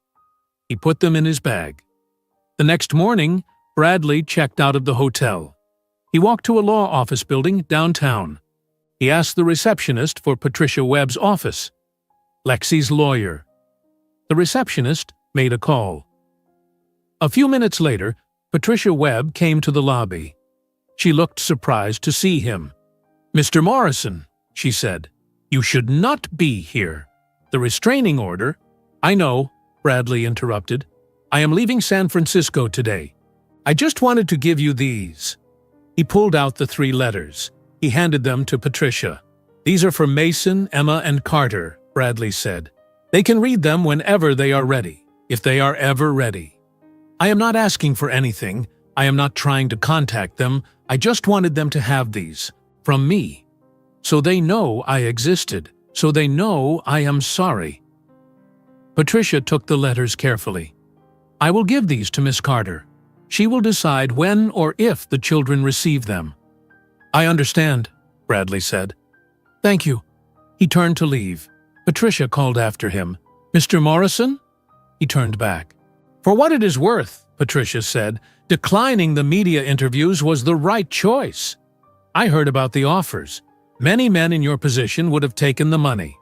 He put them in his bag. The next morning, Bradley checked out of the hotel. He walked to a law office building downtown. He asked the receptionist for Patricia Webb's office, Lexi's lawyer. The receptionist made a call. A few minutes later, Patricia Webb came to the lobby. She looked surprised to see him. "Mr. Morrison," she said, "you should not be here. The restraining order—" "I know," Bradley interrupted. "I am leaving San Francisco today. I just wanted to give you these." He pulled out the 3 letters. He handed them to Patricia. "These are for Mason, Emma, and Carter," Bradley said. "They can read them whenever they are ready, if they are ever ready. I am not asking for anything. I am not trying to contact them. I just wanted them to have these, from me. So they know I existed. So they know I am sorry." Patricia took the letters carefully. "I will give these to Miss Carter. She will decide when or if the children receive them." "I understand," Bradley said. "Thank you." He turned to leave. Patricia called after him. "Mr. Morrison?" He turned back. "For what it is worth," Patricia said, "declining the media interviews was the right choice. I heard about the offers. Many men in your position would have taken the money."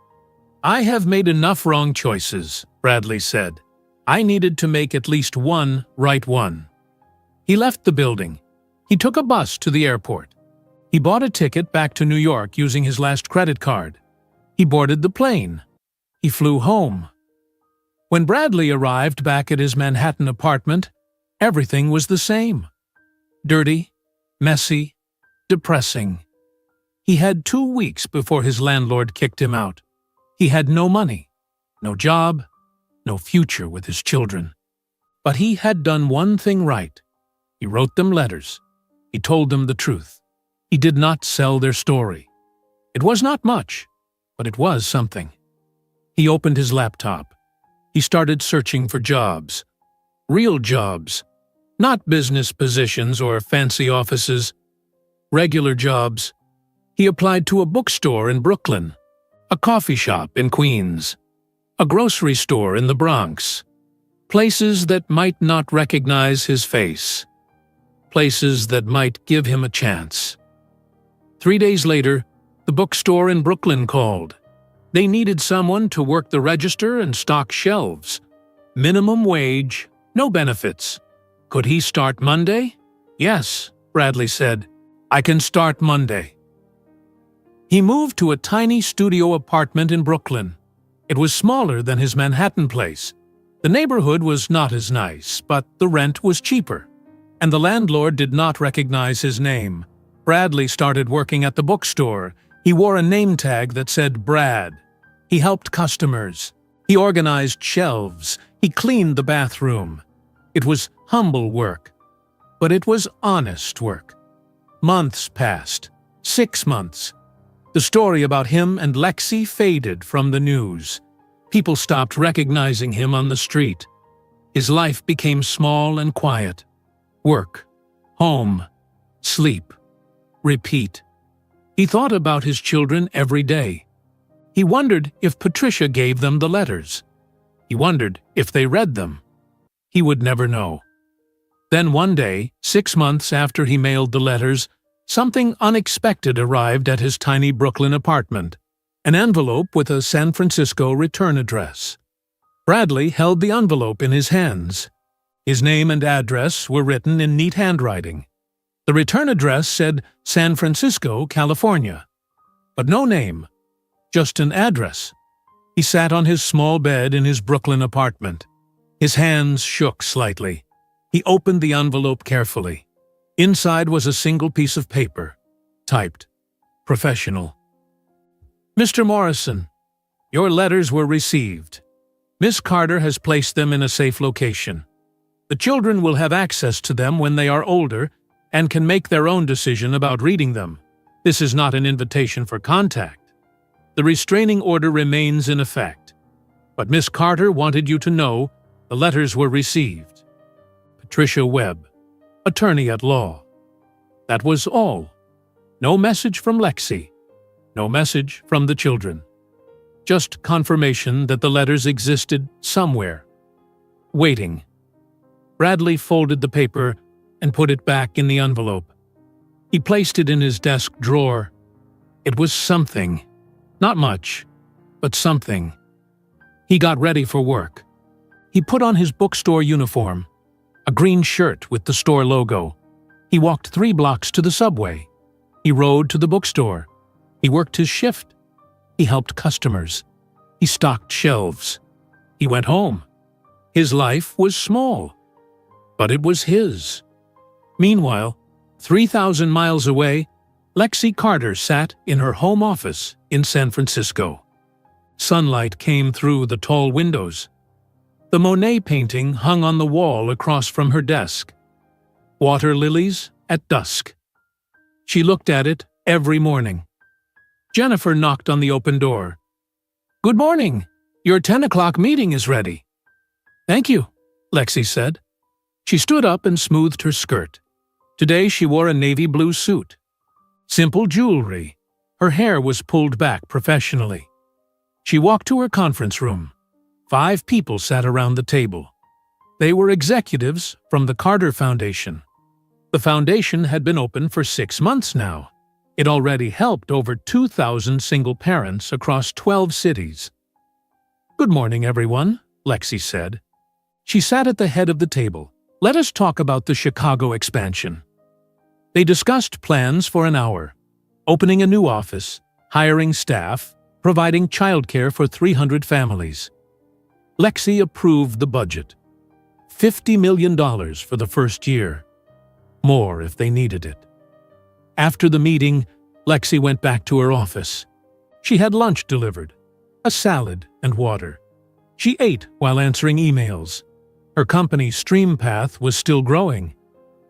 "I have made enough wrong choices," Bradley said. "I needed to make at least one right one." He left the building. He took a bus to the airport. He bought a ticket back to New York using his last credit card. He boarded the plane. He flew home. When Bradley arrived back at his Manhattan apartment, everything was the same. Dirty, messy, depressing. He had 2 weeks before his landlord kicked him out. He had no money, no job, no future with his children. But he had done one thing right. He wrote them letters. He told them the truth. He did not sell their story. It was not much, but it was something. He opened his laptop. He started searching for jobs. Real jobs. Not business positions or fancy offices. Regular jobs. He applied to a bookstore in Brooklyn, a coffee shop in Queens, a grocery store in the Bronx. Places that might not recognize his face. Places that might give him a chance. 3 days later, the bookstore in Brooklyn called. They needed someone to work the register and stock shelves. Minimum wage, no benefits. Could he start Monday? "Yes," Bradley said. "I can start Monday." He moved to a tiny studio apartment in Brooklyn. It was smaller than his Manhattan place. The neighborhood was not as nice, but the rent was cheaper. And the landlord did not recognize his name. Bradley started working at the bookstore. He wore a name tag that said Brad. He helped customers. He organized shelves. He cleaned the bathroom. It was humble work, but it was honest work. Months passed. 6 months. The story about him and Lexi faded from the news. People stopped recognizing him on the street. His life became small and quiet. Work, home, sleep, repeat. He thought about his children every day. He wondered if Patricia gave them the letters. He wondered if they read them. He would never know. Then one day, 6 months after he mailed the letters, something unexpected arrived at his tiny Brooklyn apartment. An envelope with a San Francisco return address. Bradley held the envelope in his hands. His name and address were written in neat handwriting. The return address said San Francisco, California. But no name, just an address. He sat on his small bed in his Brooklyn apartment. His hands shook slightly. He opened the envelope carefully. Inside was a single piece of paper, typed, professional. Mr. Morrison, your letters were received. Miss Carter has placed them in a safe location. The children will have access to them when they are older and can make their own decision about reading them. This is not an invitation for contact. The restraining order remains in effect. But Miss Carter wanted you to know the letters were received. Patricia Webb, attorney at law. That was all. No message from Lexi. No message from the children. Just confirmation that the letters existed somewhere. Waiting. Bradley folded the paper and put it back in the envelope. He placed it in his desk drawer. It was something. Not much, but something. He got ready for work. He put on his bookstore uniform, a green shirt with the store logo. He walked 3 blocks to the subway. He rode to the bookstore. He worked his shift. He helped customers. He stocked shelves. He went home. His life was small, but it was his. Meanwhile, 3,000 miles away, Lexi Carter sat in her home office in San Francisco. Sunlight came through the tall windows. The Monet painting hung on the wall across from her desk. Water lilies at dusk. She looked at it every morning. Jennifer knocked on the open door. "Good morning. Your 10 o'clock meeting is ready." "Thank you," Lexi said. She stood up and smoothed her skirt. Today she wore a navy blue suit. Simple jewelry. Her hair was pulled back professionally. She walked to her conference room. 5 people sat around the table. They were executives from the Carter Foundation. The foundation had been open for 6 months now. It already helped over 2,000 single parents across 12 cities. "Good morning, everyone," Lexi said. She sat at the head of the table. "Let us talk about the Chicago expansion." They discussed plans for an hour, opening a new office, hiring staff, providing childcare for 300 families. Lexi approved the budget. $50 million for the first year. More if they needed it. After the meeting, Lexi went back to her office. She had lunch delivered, a salad and water. She ate while answering emails. Her company, StreamPath, was still growing.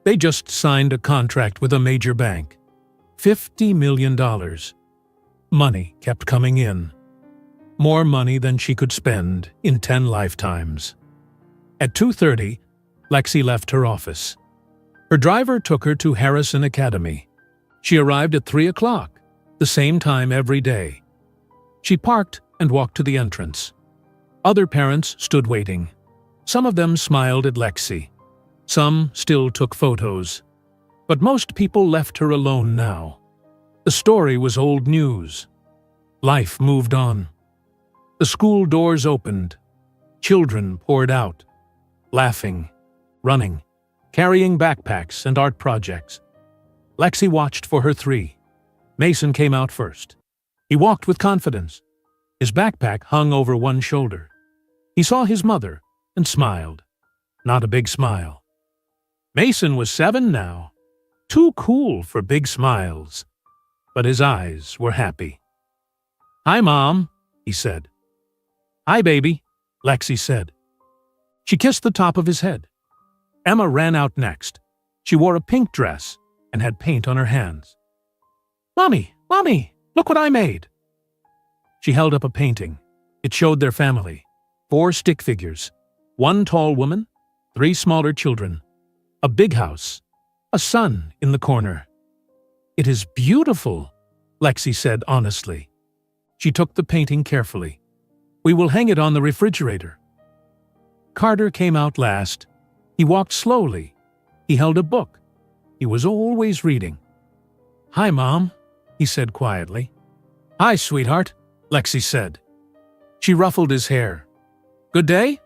They just signed a contract with a major bank. $50 million. Money kept coming in. More money than she could spend in 10 lifetimes. At 2:30, Lexi left her office. Her driver took her to Harrison Academy. She arrived at 3 o'clock, the same time every day. She parked and walked to the entrance. Other parents stood waiting. Some of them smiled at Lexi. Some still took photos. But most people left her alone now. The story was old news. Life moved on. The school doors opened. Children poured out, laughing, running, carrying backpacks and art projects. Lexi watched for her 3. Mason came out first. He walked with confidence. His backpack hung over one shoulder. He saw his mother and smiled. Not a big smile. Mason was 7 now. Too cool for big smiles. But his eyes were happy. "Hi, Mom," he said. "Hi, baby," Lexi said. She kissed the top of his head. Emma ran out next. She wore a pink dress and had paint on her hands. "Mommy, Mommy, look what I made." She held up a painting. It showed their family. 4 stick figures. 1 tall woman, 3 smaller children. A big house. A sun in the corner. "It is beautiful," Lexi said honestly. She took the painting carefully. "We will hang it on the refrigerator." Carter came out last. He walked slowly. He held a book. He was always reading. "Hi, Mom," he said quietly. "Hi, sweetheart," Lexi said. She ruffled his hair. "Good day?"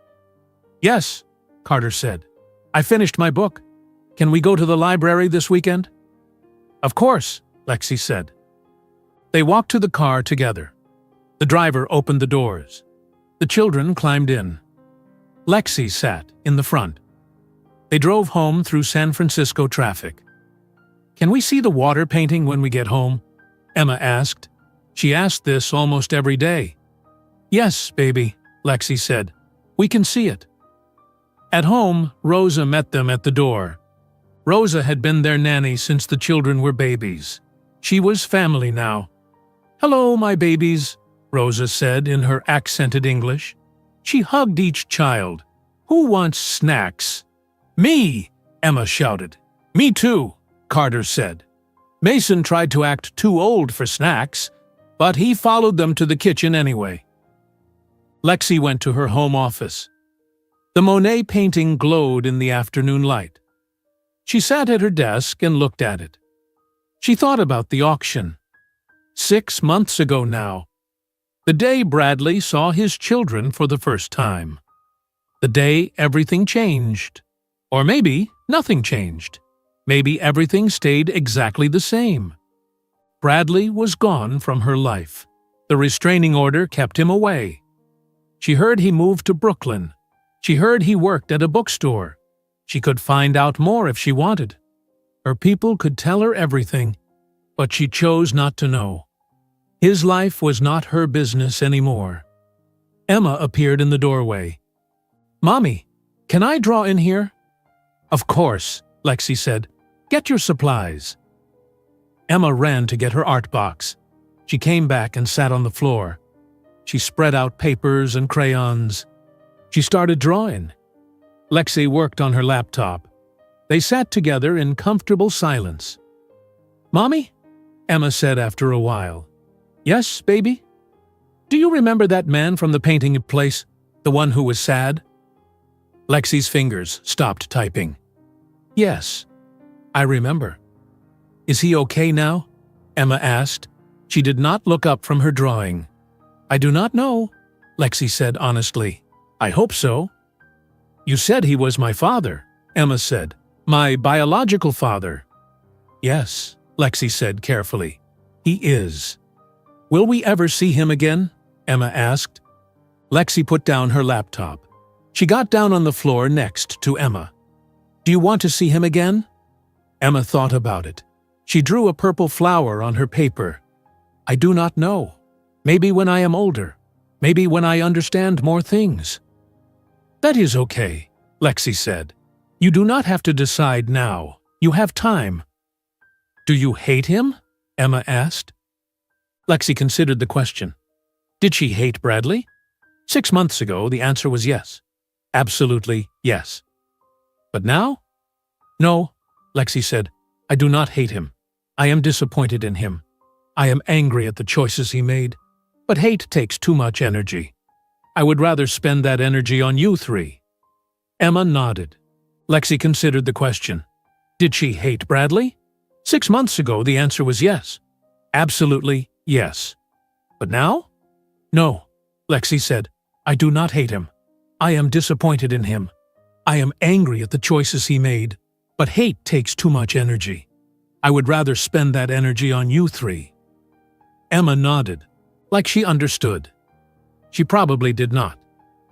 "Yes," Carter said. "I finished my book. Can we go to the library this weekend?" "Of course," Lexi said. They walked to the car together. The driver opened the doors. The children climbed in. Lexi sat in the front. They drove home through San Francisco traffic. "Can we see the water painting when we get home?" Emma asked. She asked this almost every day. "Yes, baby," Lexi said. "We can see it." At home, Rosa met them at the door. Rosa had been their nanny since the children were babies. She was family now. "Hello, my babies," Rosa said in her accented English. She hugged each child. "Who wants snacks?" "Me!" Emma shouted. "Me too," Carter said. Mason tried to act too old for snacks, but he followed them to the kitchen anyway. Lexi went to her home office. The Monet painting glowed in the afternoon light. She sat at her desk and looked at it. She thought about the auction. 6 months ago now. The day Bradley saw his children for the first time. The day everything changed. Or maybe nothing changed. Maybe everything stayed exactly the same. Bradley was gone from her life. The restraining order kept him away. She heard he moved to Brooklyn. She heard he worked at a bookstore. She could find out more if she wanted. Her people could tell her everything, but she chose not to know. His life was not her business anymore. Emma appeared in the doorway. "Mommy, can I draw in here?" "Of course," Lexi said. "Get your supplies." Emma ran to get her art box. She came back and sat on the floor. She spread out papers and crayons. She started drawing. Lexi worked on her laptop. They sat together in comfortable silence. "Mommy?" Emma said after a while. "Yes, baby?" "Do you remember that man from the painting place, the one who was sad?" Lexi's fingers stopped typing. "Yes, I remember." "Is he okay now?" Emma asked. She did not look up from her drawing. "I do not know," Lexi said honestly. "I hope so." "You said he was my father," Emma said. "My biological father." "Yes," Lexi said carefully. "He is." "Will we ever see him again?" Emma asked. Lexi put down her laptop. She got down on the floor next to Emma. "Do you want to see him again?" Emma thought about it. She drew a purple flower on her paper. "I do not know. Maybe when I am older. Maybe when I understand more things." "That is okay," Lexi said. "You do not have to decide now. You have time." "Do you hate him?" Emma asked. Lexi considered the question. Did she hate Bradley? 6 months ago, the answer was yes. Absolutely yes. But now? "No," Lexi said. "I do not hate him. I am disappointed in him. I am angry at the choices he made. But hate takes too much energy. I would rather spend that energy on you three." Emma nodded. Lexi considered the question. Did she hate Bradley? 6 months ago, the answer was yes. Absolutely yes. But now? "No," Lexi said. "I do not hate him. I am disappointed in him. I am angry at the choices he made. But hate takes too much energy. I would rather spend that energy on you three." Emma nodded, like she understood. She probably did not.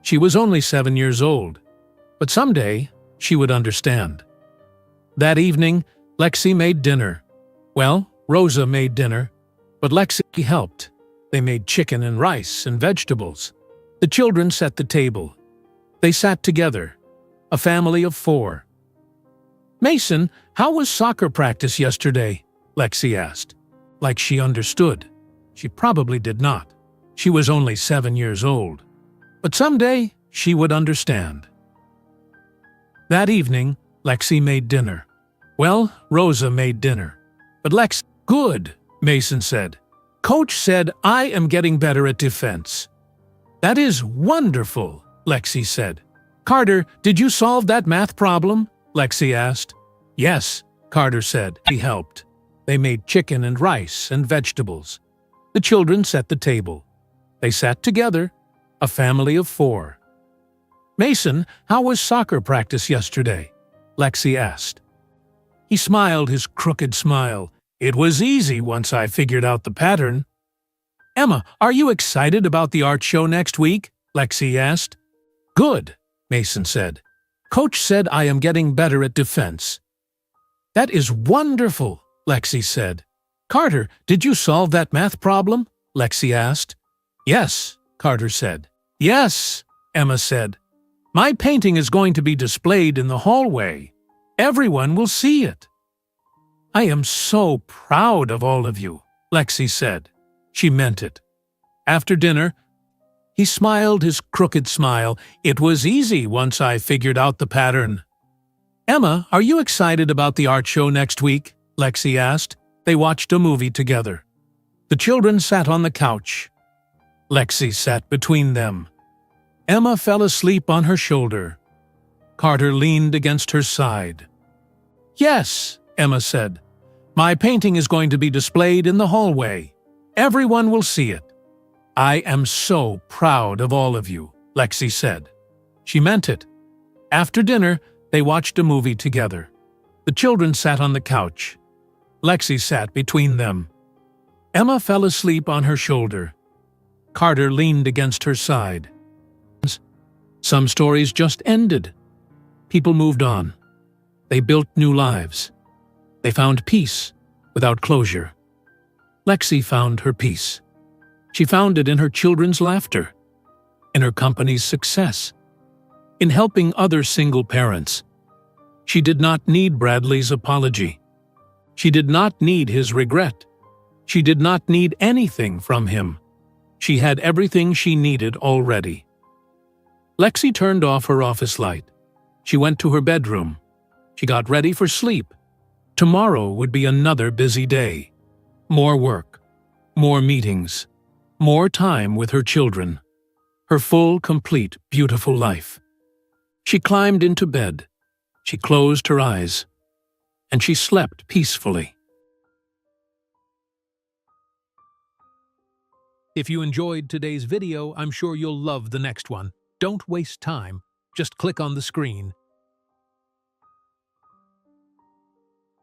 She was only 7 years old. But someday, she would understand. That evening, Lexi made dinner. Well, Rosa made dinner, but Lexi helped. They made chicken and rice and vegetables. The children set the table. They sat together, a family of 4. "Mason, how was soccer practice yesterday?" Lexi asked. Like she understood. She probably did not. She was only 7 years old. But someday, she would understand. That evening, Lexi made dinner. Well, Rosa made dinner. But Lexi— "Good," Mason said. "Coach said I am getting better at defense." "That is wonderful," Lexi said. "Carter, did you solve that math problem?" Lexi asked. "Yes," Carter said. He helped. They made chicken and rice and vegetables. The children set the table. They sat together, a family of 4. "Mason, how was soccer practice yesterday?" Lexi asked. He smiled his crooked smile. "It was easy once I figured out the pattern." "Emma, are you excited about the art show next week?" Lexi asked. "Good," Mason said. "Coach said I am getting better at defense." "That is wonderful," Lexi said. "Carter, did you solve that math problem?" Lexi asked. Yes, Carter said. Yes, Emma said. My painting is going to be displayed in the hallway. Everyone will see it. I am so proud of all of you, Lexi said. She meant it. After dinner, he smiled his crooked smile. It was easy once I figured out the pattern. Emma, are you excited about the art show next week? Lexi asked. They watched a movie together. The children sat on the couch. Lexi sat between them. Emma fell asleep on her shoulder. Carter leaned against her side. Yes, Emma said. My painting is going to be displayed in the hallway. Everyone will see it. I am so proud of all of you, Lexi said. She meant it. After dinner, they watched a movie together. The children sat on the couch. Lexi sat between them. Emma fell asleep on her shoulder. Carter leaned against her side. Some stories just ended. People moved on. They built new lives. They found peace without closure. Lexi found her peace. She found it in her children's laughter, in her company's success, in helping other single parents. She did not need Bradley's apology. She did not need his regret. She did not need anything from him. She had everything she needed already. Lexi turned off her office light. She went to her bedroom. She got ready for sleep. Tomorrow would be another busy day. More work, more meetings, more time with her children. Her full, complete, beautiful life. She climbed into bed. She closed her eyes. And she slept peacefully. If you enjoyed today's video, I'm sure you'll love the next one. Don't waste time. Just click on the screen